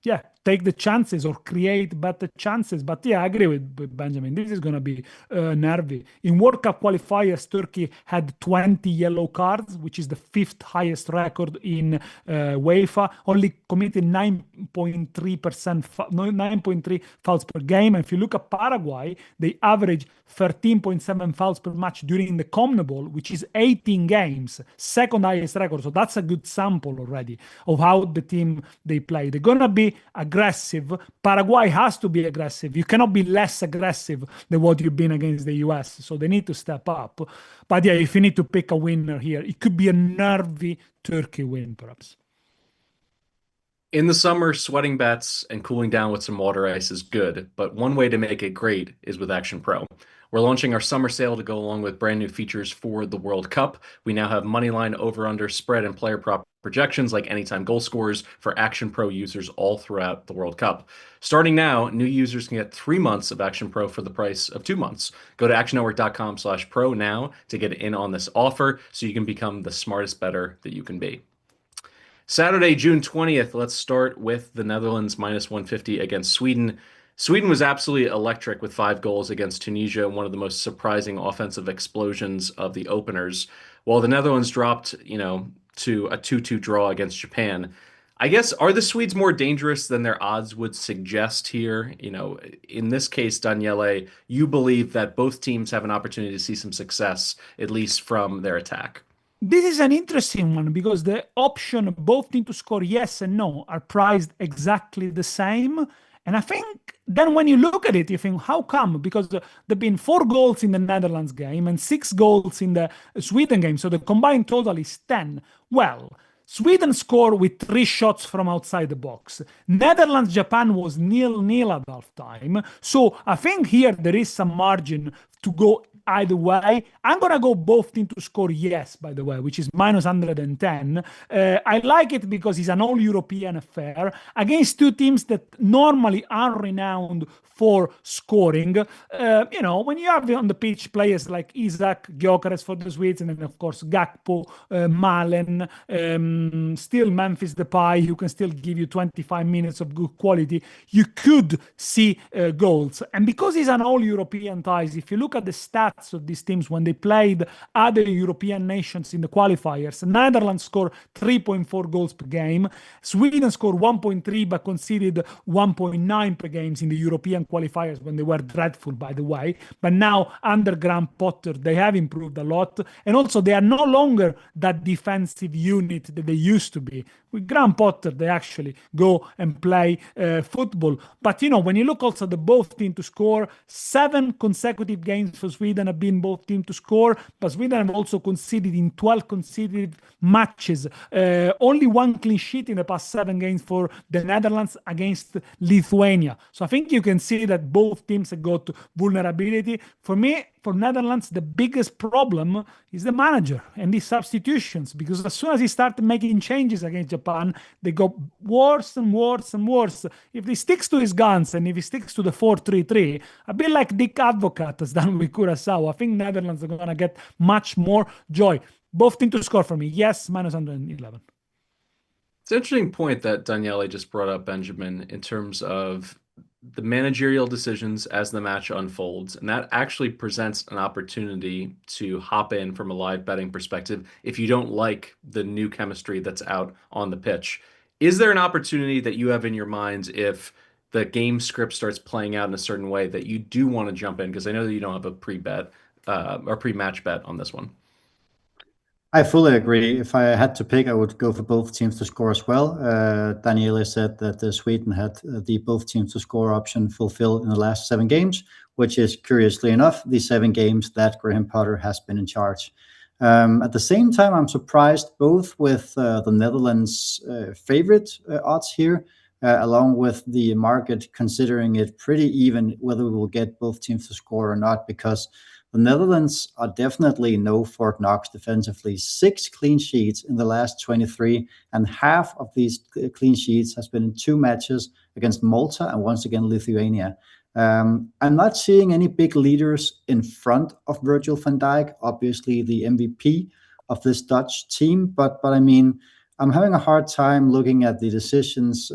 yeah, take the chances or create better chances. But yeah, I agree with Benjamin. This is going to be nervy. In World Cup qualifiers, Turkey had 20 yellow cards, which is the 5th highest record in UEFA. Only committed 9.3%, 9.3 fouls per game. And if you look at Paraguay, they average 13.7 fouls per match during the CONMEBOL, which is 18 games, 2nd highest record. So that's a good sample already of how the team they play. They're going to be aggressive. Paraguay has to be aggressive. You cannot be less aggressive than what you've been against the US. So they need to step up. But yeah, if you need to pick a winner here, it could be a nervy Turkey win, perhaps. In the summer, sweating bets and cooling down with some water ice is good, but one way to make it great is with Action Pro. We're launching our summer sale to go along with brand new features for the World Cup. We now have moneyline, over/under, spread, and player prop projections like anytime goal scorers for Action Pro users all throughout the World Cup. Starting now, new users can get 3 months of Action Pro for the price of 2 months. Go to actionnetwork.com/pro now to get in on this offer so you can become the smartest bettor that you can be. Saturday, June 20th, let's start with the Netherlands minus 150 against Sweden. Sweden was absolutely electric with 5 goals against Tunisia, one of the most surprising offensive explosions of the openers, while the Netherlands dropped, to a 2-2 draw against Japan. I guess, are the Swedes more dangerous than their odds would suggest here? In this case, Daniele, you believe that both teams have an opportunity to see some success, at least from their attack. This is an interesting one because the option of both teams to score yes and no are priced exactly the same. And I think then when you look at it, you think, how come? Because there have been 4 goals in the Netherlands game and 6 goals in the Sweden game. So the combined total is 10. Well, Sweden scored with 3 shots from outside the box. Netherlands-Japan was 0-0 at halftime. So I think here there is some margin to go either way. I'm going to go both teams to score yes, by the way, which is minus 110. I like it because it's an all-European affair against 2 teams that normally are renowned for scoring. When you have on the pitch players like Isak, Gyökeres for the Swedes, and then, of course, Gakpo, Malen, still Memphis Depay, who can still give you 25 minutes of good quality, you could see goals. And because it's an all-European ties, if you look at the stats of these teams when they played other European nations in the qualifiers, Netherlands scored 3.4 goals per game. Sweden scored 1.3 but conceded 1.9 per games in the European qualifiers when they were dreadful, by the way. But now under Graham Potter, they have improved a lot. And also they are no longer that defensive unit that they used to be. With Graham Potter, they actually go and play football. But, when you look also at the both teams to score, 7 consecutive games for Sweden have been both teams to score, but Sweden have also conceded in 12 conceded matches. Only 1 clean sheet in the past 7 games for the Netherlands against Lithuania. So I think you can see that both teams have got vulnerability. For me, for Netherlands, the biggest problem is the manager and the substitutions, because as soon as he started making changes against Japan, they go worse and worse and worse. If he sticks to his guns and if he sticks to the 4-3-3, a bit like Dick Advocaat has done with Curacao, I think Netherlands are going to get much more joy. Both teams to score for me. Yes, minus 111. It's an interesting point that Daniele just brought up, Benjamin, in terms of the managerial decisions as the match unfolds. And that actually presents an opportunity to hop in from a live betting perspective if you don't like the new chemistry that's out on the pitch. Is there an opportunity that you have in your mind if the game script starts playing out in a certain way that you do want to jump in? Because I know that you don't have a pre-bet or pre-match bet on this one. I fully agree. If I had to pick, I would go for both teams to score as well. Daniele said that Sweden had the both teams to score option fulfilled in the last 7 games, which is, curiously enough, the 7 games that Graham Potter has been in charge. At the same time, I'm surprised both with the Netherlands' favorite odds here, along with the market considering it pretty even whether we will get both teams to score or not, because the Netherlands are definitely no Fort Knox defensively. 6 clean sheets in the last 23, and half of these clean sheets has been in 2 matches against Malta and once again Lithuania. I'm not seeing any big leaders in front of Virgil van Dijk, obviously the MVP of this Dutch team, but I mean, I'm having a hard time looking at the decisions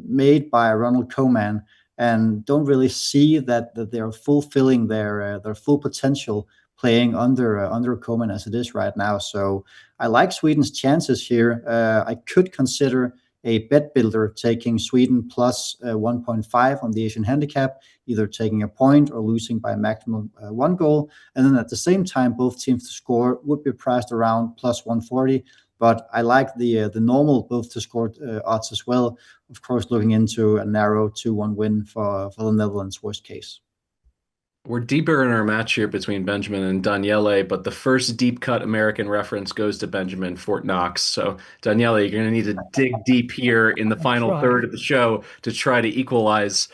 made by Ronald Koeman, and don't really see that they are fulfilling their full potential playing under Koeman as it is right now. So I like Sweden's chances here. I could consider a bet builder taking Sweden plus 1.5 on the Asian handicap, either taking a point or losing by a maximum 1 goal. And then at the same time, both teams to score would be priced around plus 140. But I like the normal both to score odds as well. Of course, looking into a narrow 2-1 win for the Netherlands, worst case. We're deeper in our match here between Benjamin and Daniele, but the first deep cut American reference goes to Benjamin, Fort Knox. So, Daniele, you're going to need to dig deep here in the final third of the show to try to equalize.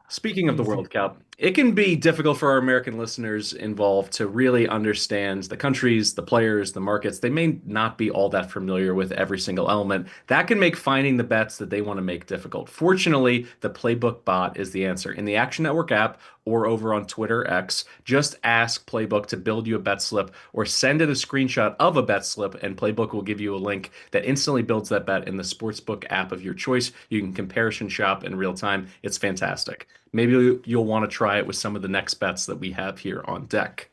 Speaking of the World Cup, it can be difficult for our American listeners involved to really understand the countries, the players, the markets. They may not be all that familiar with every single element. That can make finding the bets that they want to make difficult. Fortunately, the Playbook bot is the answer. In the Action Network app or over on Twitter X, just ask Playbook to build you a bet slip or send it a screenshot of a bet slip, and Playbook will give you a link that instantly builds that bet in the sportsbook app of your choice. You can comparison shop in real time. It's fantastic. Maybe you'll want to try it with some of the next bets that we have here on deck.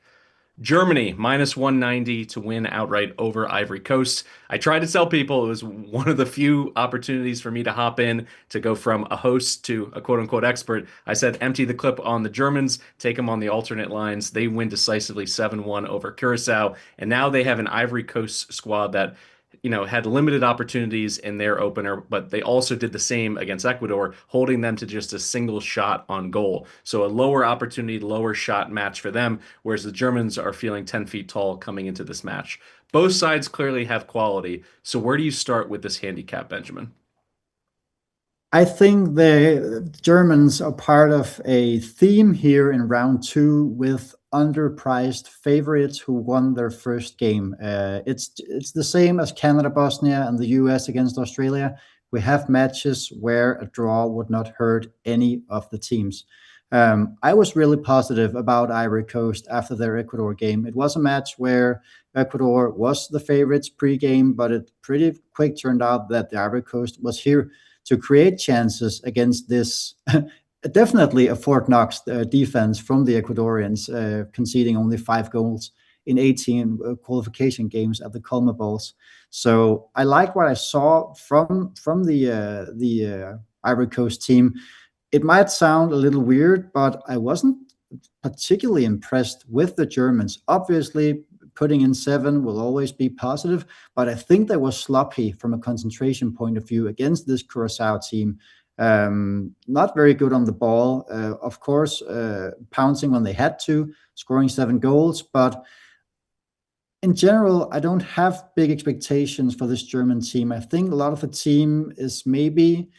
Germany, minus 190 to win outright over Ivory Coast. I tried to tell people it was one of the few opportunities for me to hop in to go from a host to a quote-unquote expert. I said empty the clip on the Germans, take them on the alternate lines. They win decisively 7-1 over Curacao, and now they have an Ivory Coast squad that had limited opportunities in their opener, but they also did the same against Ecuador, holding them to just a single shot on goal. So a lower opportunity, lower shot match for them, whereas the Germans are feeling 10 feet tall coming into this match. Both sides clearly have quality. So where do you start with this handicap, Benjamin? I think the Germans are part of a theme here in round 2 with underpriced favorites who won their first game. It's the same as Canada, Bosnia, and the US against Australia. We have matches where a draw would not hurt any of the teams. I was really positive about Ivory Coast after their Ecuador game. It was a match where Ecuador was the favorites pre-game, but it pretty quick turned out that the Ivory Coast was here to create chances against this definitely a Fort Knox defense from the Ecuadorians, conceding only 5 goals in 18 qualification games at the CONMEBOLs. So I like what I saw from the Ivory Coast team. It might sound a little weird, but I wasn't particularly impressed with the Germans. Obviously, putting in 7 will always be positive, but I think they were sloppy from a concentration point of view against this Curacao team. Not very good on the ball, of course, pouncing when they had to, scoring 7 goals, but in general, I don't have big expectations for this German team. I think a lot of the team is maybe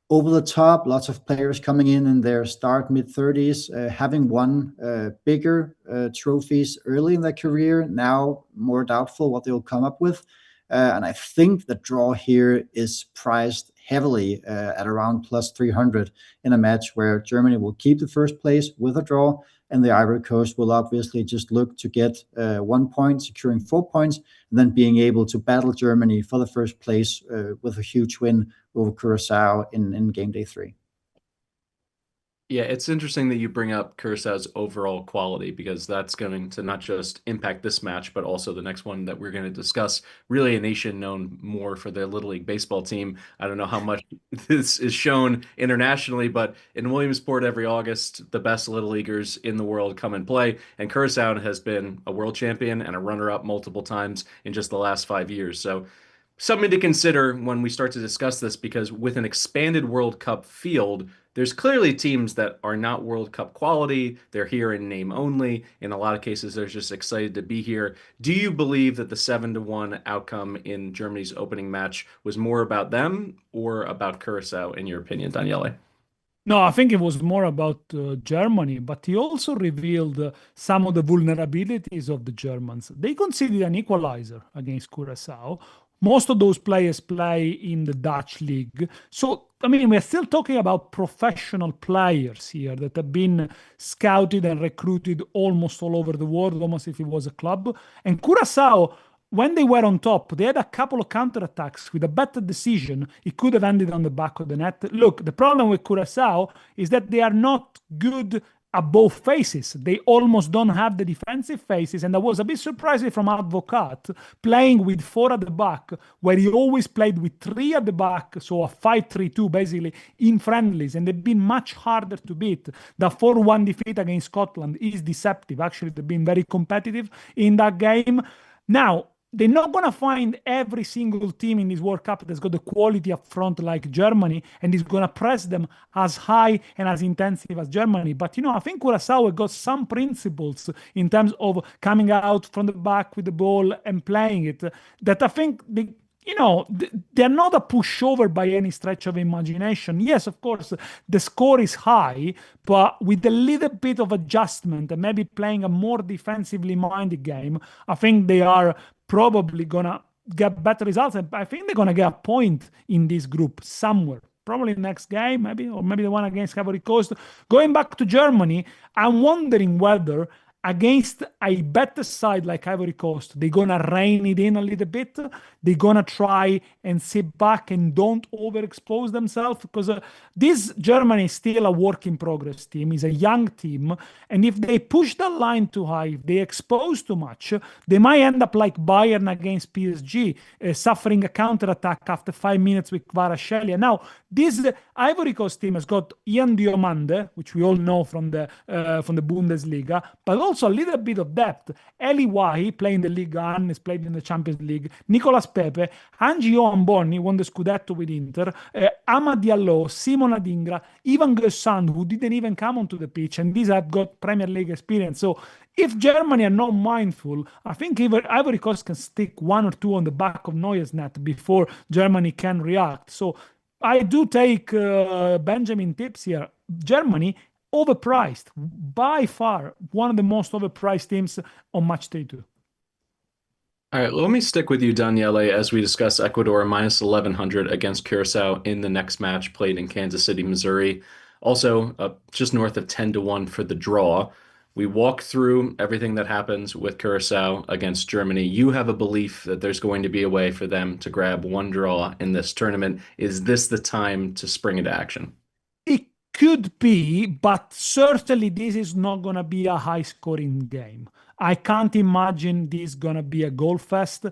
over the top, lots of players coming in their start mid-30s, having won bigger trophies early in their career, now more doubtful what they'll come up with. And I think the draw here is priced heavily at around plus 300 in a match where Germany will keep the first place with a draw, and the Ivory Coast will obviously just look to get 1 point, securing 4 points, and then being able to battle Germany for the first place with a huge win over Curacao in game day 3. Yeah, it's interesting that you bring up Curaçao's overall quality, because that's going to not just impact this match, but also the next one that we're going to discuss. Really a nation known more for their Little League baseball team. I don't know how much this is shown internationally, but in Williamsport every August, the best Little Leaguers in the world come and play. And Curaçao has been a world champion and a runner-up multiple times in just the last 5 years. So something to consider when we start to discuss this, because with an expanded World Cup field, there's clearly teams that are not World Cup quality. They're here in name only. In a lot of cases, they're just excited to be here. Do you believe that the 7-1 outcome in Germany's opening match was more about them or about Curacao, in your opinion, Daniele? No, I think it was more about Germany, but he also revealed some of the vulnerabilities of the Germans. They conceded an equalizer against Curacao. Most of those players play in the Dutch league. So, I mean, we're still talking about professional players here that have been scouted and recruited almost all over the world, almost if it was a club. And Curacao, when they were on top, they had a couple of counterattacks with a better decision. It could have ended on the back of the net. Look, the problem with Curacao is that they are not good at both phases. They almost don't have the defensive phases. And I was a bit surprised from Advocat playing with 4 at the back, where he always played with 3 at the back, so a 5-3-2 basically in friendlies, and they've been much harder to beat. The 4-1 defeat against Scotland is deceptive. Actually, they've been very competitive in that game. Now, they're not going to find every single team in this World Cup that's got the quality up front like Germany and is going to press them as high and as intensive as Germany. But, I think Curaçao got some principles in terms of coming out from the back with the ball and playing it that I think they're not a pushover by any stretch of imagination. Yes, of course, the score is high, but with a little bit of adjustment and maybe playing a more defensively minded game, I think they are probably going to get better results. And I think they're going to get a point in this group somewhere. Probably next game, maybe, or maybe the one against Ivory Coast. Going back to Germany, I'm wondering whether against a better side like Ivory Coast, they're going to rein it in a little bit. They're going to try and sit back and don't overexpose themselves, because this Germany is still a work in progress team. It's a young team. And if they push the line too high, if they expose too much, they might end up like Bayern against PSG, suffering a counterattack after 5 minutes with Kvaratskhelia. Now, this Ivory Coast team has got Ian Diomande, which we all know from the Bundesliga, but also a little bit of depth. Eli Wahi, playing the Ligue 1, has played in the Champions League. Nicolas Pepe, Angie Oamboni, won the Scudetto with Inter. Amad Diallo, Simon Adingra, Ivan Gossand, who didn't even come onto the pitch, and these have got Premier League experience. So if Germany are not mindful, I think Ivory Coast can stick 1 or 2 on the back of Neuer's net before Germany can react. So I do take Benjamin tips here. Germany, overpriced, by far one of the most overpriced teams on Matchday 2. All right, let me stick with you, Daniele, as we discuss Ecuador minus 1100 against Curacao in the next match played in Kansas City, Missouri. Also, just north of 10-1 for the draw. We walk through everything that happens with Curacao against Germany. You have a belief that there's going to be a way for them to grab one draw in this tournament. Is this the time to spring into action? It could be, but certainly this is not going to be a high-scoring game. I can't imagine this going to be a goal fest.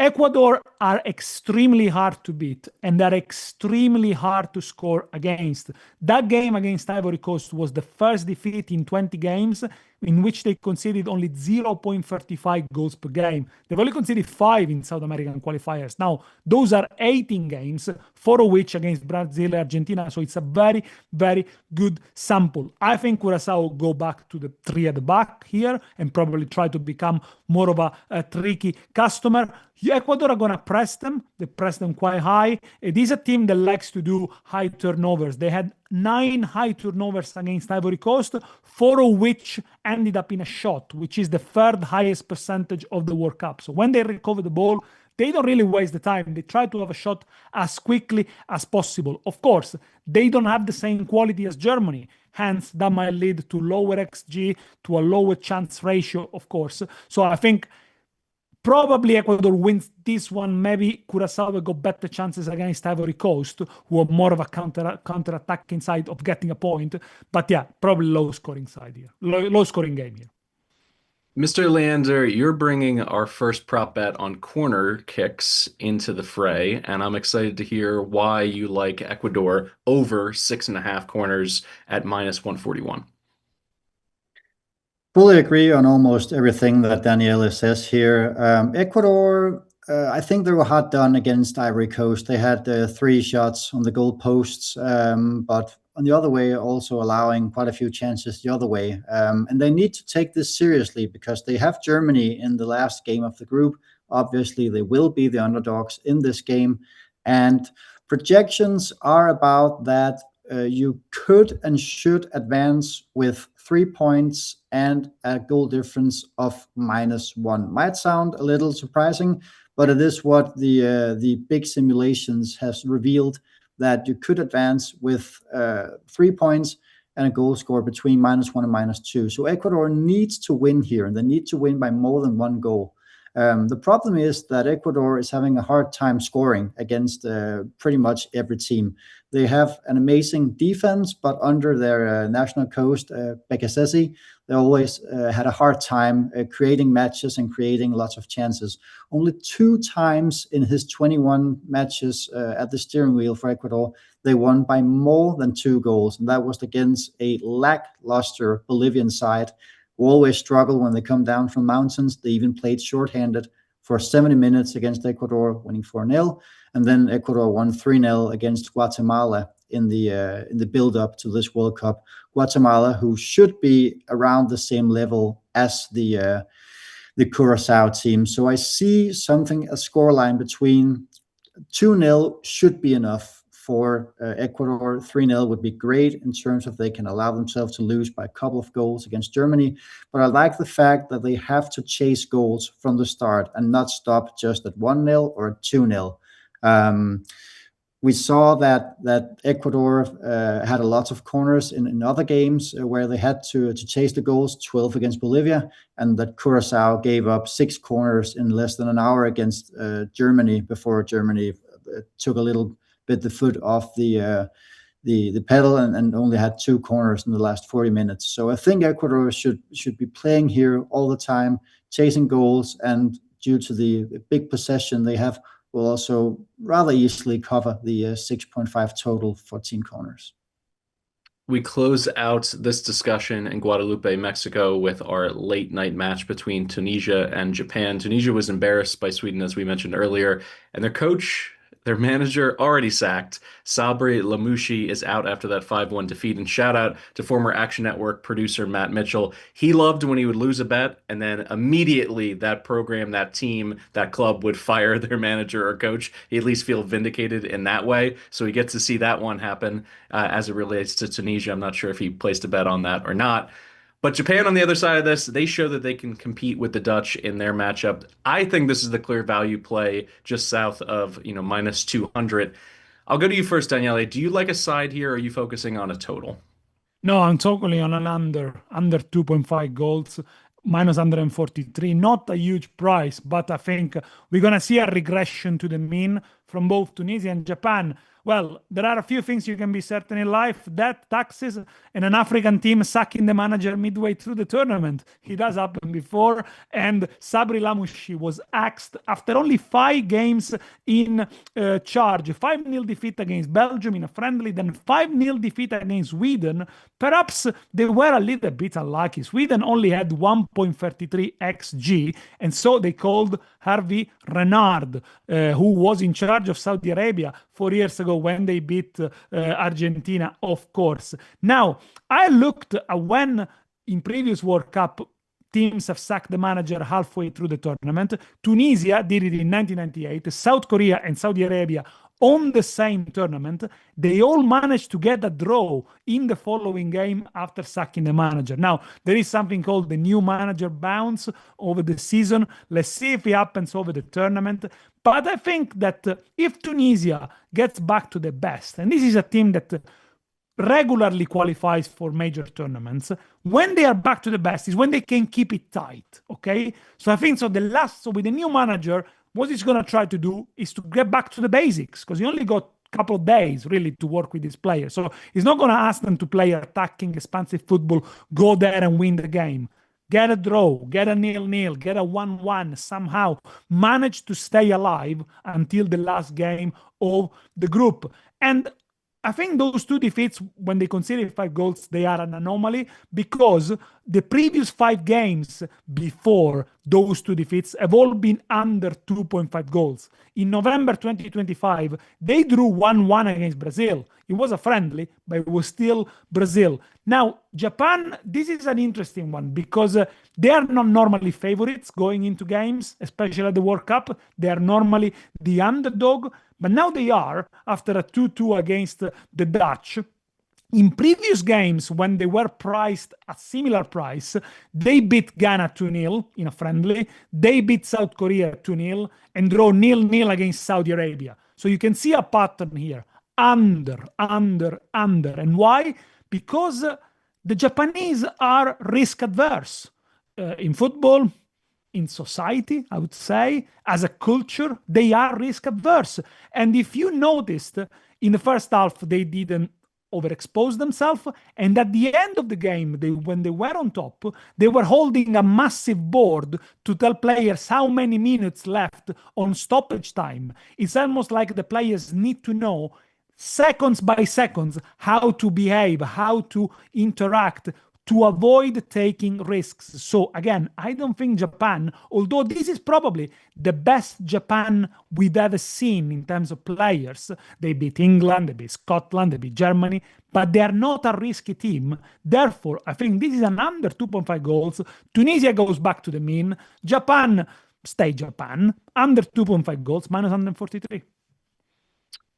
Ecuador are extremely hard to beat, and they're extremely hard to score against. That game against Ivory Coast was the first defeat in 20 games in which they conceded only 0.35 goals per game. They've only conceded 5 in South American qualifiers. Now, those are 18 games, 4 of which against Brazil and Argentina. So it's a very, very good sample. I think Curaçao will go back to the 3 at the back here and probably try to become more of a tricky customer. Ecuador are going to press them. They press them quite high. It is a team that likes to do high turnovers. They had 9 high turnovers against Ivory Coast, 4 of which ended up in a shot, which is the 3rd highest percentage of the World Cup. So when they recover the ball, they don't really waste the time. They try to have a shot as quickly as possible. Of course, they don't have the same quality as Germany. Hence, that might lead to lower XG, to a lower chance ratio, of course. So I think probably Ecuador wins this one. Maybe Curacao will got better chances against Ivory Coast, who are more of a counter-attacking side of getting a point. But yeah, probably low-scoring side here. Low-scoring game here. Mr. Leander, you're bringing our first prop bet on corner kicks into the fray, and I'm excited to hear why you like Ecuador over 6.5 corners at -141. Fully agree on almost everything that Daniele says here. Ecuador, I think they were hard done against Ivory Coast. They had 3 shots on the goal posts, but on the other way, also allowing quite a few chances the other way. And they need to take this seriously because they have Germany in the last game of the group. Obviously, they will be the underdogs in this game. And projections are about that you could and should advance with 3 points and a goal difference of -1. Might sound a little surprising, but it is what the big simulations has revealed, that you could advance with 3 points and a goal score between -1 and -2. So Ecuador needs to win here, and they need to win by more than 1 goal. The problem is that Ecuador is having a hard time scoring against pretty much every team. They have an amazing defense, but under their national coach, Bekasesi, they always had a hard time creating matches and creating lots of chances. Only 2 times in his 21 matches at the steering wheel for Ecuador, they won by more than 2 goals, and that was against a lackluster Bolivian side who always struggle when they come down from mountains. They even played shorthanded for 70 minutes against Ecuador, winning 4-0, and then Ecuador won 3-0 against Guatemala in the build-up to this World Cup. Guatemala, who should be around the same level as the Curacao team. So I see something, a scoreline between 2-0 should be enough for Ecuador. 3-0 would be great in terms of they can allow themselves to lose by a couple of goals against Germany. But I like the fact that they have to chase goals from the start and not stop just at 1-0 or 2-0. We saw that Ecuador had a lot of corners in other games where they had to chase the goals, 12 against Bolivia, and that Curacao gave up 6 corners in less than an hour against Germany before Germany took a little bit the foot off the pedal and only had 2 corners in the last 40 minutes. So I think Ecuador should be playing here all the time, chasing goals, and due to the big possession they have, will also rather easily cover the 6.5 total for team corners. We close out this discussion in Guadalupe, Mexico, with our late night match between Tunisia and Japan. Tunisia was embarrassed by Sweden, as we mentioned earlier, and their coach, their manager, already sacked. Sabri Lamouchi is out after that 5-1 defeat. And shout out to former Action Network producer Matt Mitchell. He loved when he would lose a bet, and then immediately that program, that team, that club would fire their manager or coach. He at least feel vindicated in that way. So he gets to see that one happen as it relates to Tunisia. I'm not sure if he placed a bet on that or not. But Japan, on the other side of this, they show that they can compete with the Dutch in their matchup. I think this is the clear value play just south of, -200. I'll go to you first, Daniele. Do you like a side here, or are you focusing on a total? No, I'm totally on an under 2.5 goals, -143. Not a huge price, but I think we're going to see a regression to the mean from both Tunisia and Japan. Well, there are a few things you can be certain in life: debt, taxes, and an African team sacking the manager midway through the tournament. It has happened before, and Sabri Lamouchi was axed after only 5 games in charge. 5-0 defeat against Belgium in a friendly, then 5-0 defeat against Sweden. Perhaps they were a little bit unlucky. Sweden only had 1.33 XG, and so they called Hervé Renard, who was in charge of Saudi Arabia 4 years ago when they beat Argentina, of course. Now, I looked at when in previous World Cup teams have sacked the manager halfway through the tournament. Tunisia did it in 1998. South Korea and Saudi Arabia on the same tournament, they all managed to get a draw in the following game after sacking the manager. Now, there is something called the new manager bounce over the season. Let's see if it happens over the tournament. But I think that if Tunisia gets back to the best, and this is a team that regularly qualifies for major tournaments, when they are back to the best is when they can keep it tight, okay? So I think so with the new manager, what he's going to try to do is to get back to the basics, because he only got a couple of days really to work with his players. So he's not going to ask them to play attacking, expansive football, go there and win the game. Get a draw, get a 0-0, get a 1-1, somehow manage to stay alive until the last game of the group. And I think those two defeats, when they consider 5 goals, they are an anomaly, because the previous 5 games before those two defeats have all been under 2.5 goals. In November 2025, they drew 1-1 against Brazil. It was a friendly, but it was still Brazil. Now, Japan, this is an interesting one, because they are not normally favorites going into games, especially at the World Cup. They are normally the underdog. But now they are, after a 2-2 against the Dutch. In previous games, when they were priced at similar price, they beat Ghana 2-0 in a friendly. They beat South Korea 2-0 and draw 0-0 against Saudi Arabia. So you can see a pattern here. Under. And why? Because the Japanese are risk adverse. In football, in society, I would say, as a culture, they are risk adverse. And if you noticed, in the first half, they didn't overexpose themselves. And at the end of the game, when they were on top, they were holding a massive board to tell players how many minutes left on stoppage time. It's almost like the players need to know seconds by seconds how to behave, how to interact, to avoid taking risks. So again, I don't think Japan, although this is probably the best Japan we've ever seen in terms of players. They beat England, they beat Scotland, they beat Germany, but they are not a risky team. Therefore, I think this is an under 2.5 goals. Tunisia goes back to the mean. Japan, stay Japan, under 2.5 goals, minus 143.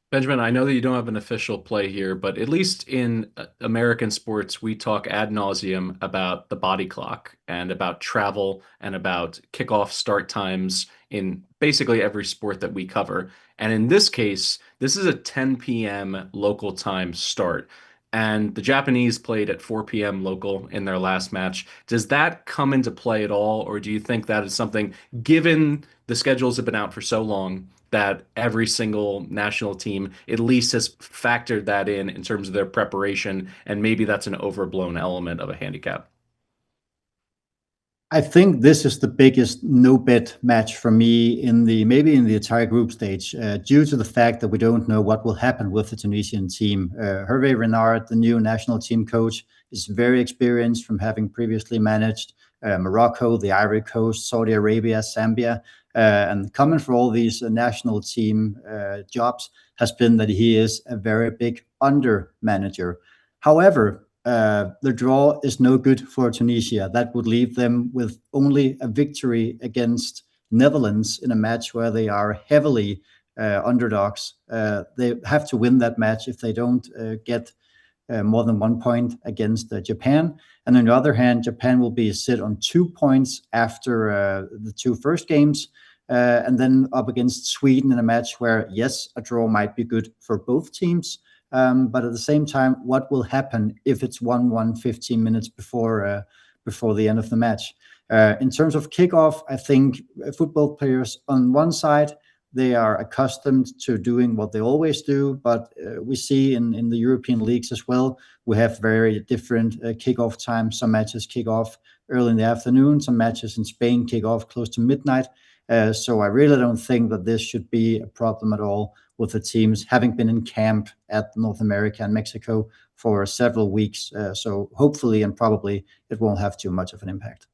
Benjamin, I know that you don't have an official play here, but at least in American sports, we talk ad nauseum about the body clock and about travel and about kickoff start times in basically every sport that we cover. And in this case, this is a 10 p.m. local time start. And the Japanese played at 4 p.m. local in their last match. Does that come into play at all? Or do you think that is something, given the schedules have been out for so long, that every single national team at least has factored that in terms of their preparation, and maybe that's an overblown element of a handicap? I think this is the biggest no-bet match for me maybe in the entire group stage, due to the fact that we don't know what will happen with the Tunisian team. Hervé Renard, the new national team coach, is very experienced from having previously managed Morocco, the Ivory Coast, Saudi Arabia, Zambia. And common for all these national team jobs has been that he is a very big under manager. However, the draw is no good for Tunisia. That would leave them with only a victory against Netherlands in a match where they are heavily underdogs. They have to win that match if they don't get more than 1 point against Japan. And on the other hand, Japan will be sit on 2 points after the 2 first games, and then up against Sweden in a match where, yes, a draw might be good for both teams. But at the same time, what will happen if it's 1-1 15 minutes before the end of the match? In terms of kickoff, I think football players on one side, they are accustomed to doing what they always do, but we see in the European leagues as well, we have very different kickoff times. Some matches kick off early in the afternoon, some matches in Spain kick off close to midnight. So I really don't think that this should be a problem at all with the teams having been in camp at North America and Mexico for several weeks. So hopefully and probably it won't have too much of an impact.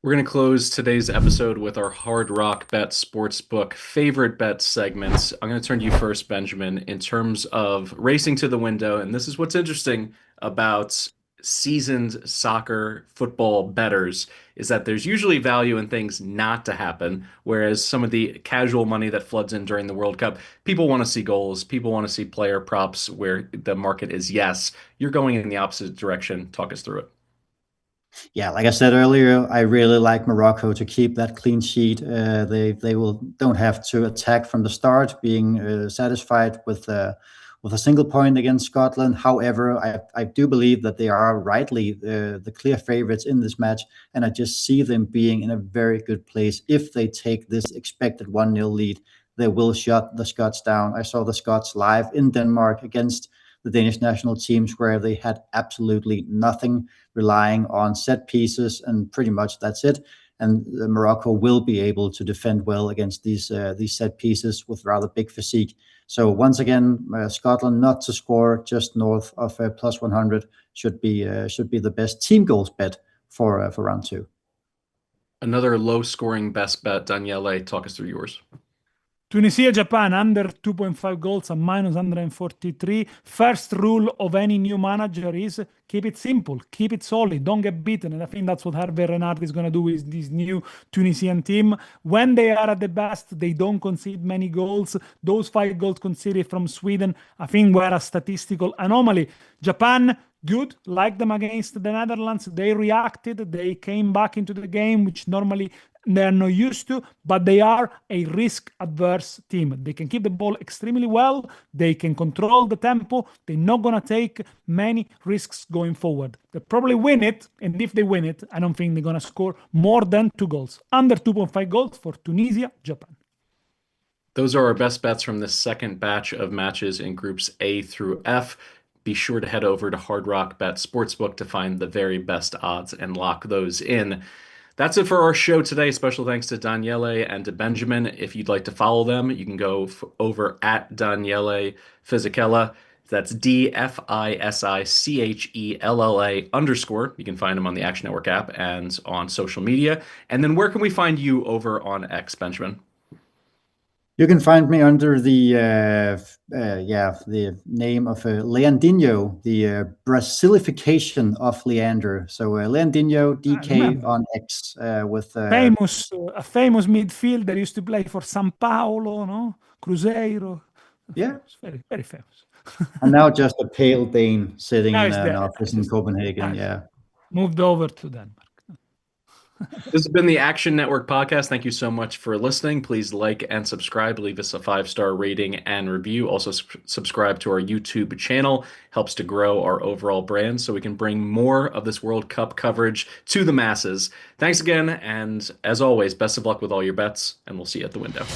We're going to close today's episode with our Hard Rock Bet Sportsbook favorite bet segments. I'm going to turn to you first, Benjamin, in terms of racing to the window. And this is what's interesting about seasoned soccer football bettors is that there's usually value in things not to happen, whereas some of the casual money that floods in during the World Cup, people want to see goals, people want to see player props where the market is yes. You're going in the opposite direction. Talk us through it. Yeah, like I said earlier, I really like Morocco to keep that clean sheet. They will don't have to attack from the start, being satisfied with a single point against Scotland. However, I do believe that they are rightly the clear favorites in this match, and I just see them being in a very good place. If they take this expected 1-0 lead, they will shut the Scots down. I saw the Scots live in Denmark against the Danish national teams, where they had absolutely nothing, relying on set pieces, and pretty much that's it. And Morocco will be able to defend well against these set pieces with rather big physique. So once again, Scotland not to score, just north of plus 100 should be the best team goals bet for round two. Another low scoring best bet. Daniele, talk us through yours. Tunisia, Japan, under 2.5 goals at minus 143. First rule of any new manager is keep it simple, keep it solid, don't get beaten. And I think that's what Hervé Renard is going to do with this new Tunisian team. When they are at the best, they don't concede many goals. Those 5 goals conceded from Sweden, I think, were a statistical anomaly. Japan, good, like them against the Netherlands. They reacted, they came back into the game, which normally they're not used to, but they are a risk-averse team. They can keep the ball extremely well. They can control the tempo. They're not going to take many risks going forward. They'll probably win it, and if they win it, I don't think they're going to score more than 2 goals. Under 2.5 goals for Tunisia, Japan. Those are our best bets from the second batch of matches in groups A through F. Be sure to head over to Hard Rock Bet Sportsbook to find the very best odds and lock those in. That's it for our show today. Special thanks to Daniele and to Benjamin. If you'd like to follow them, you can go over at Daniele Fisichella. That's DFISICHELLA_. You can find him on the Action Network app and on social media. And then where can we find you over on X, Benjamin? You can find me under the name of Leandinho, the Brazilification of Leander. So Leandinho DK on X with a famous midfielder used to play for São Paulo, no? Cruzeiro. Yeah, it's very, very famous. And now just a pale Dane sitting in an office in Copenhagen. Yeah, moved over to Denmark. This has been the Action Network podcast. Thank you so much for listening. Please like and subscribe. Leave us a 5-star rating and review. Also, subscribe to our YouTube channel. Helps to grow our overall brand so we can bring more of this World Cup coverage to the masses. Thanks again. And as always, best of luck with all your bets, and we'll see you at the window.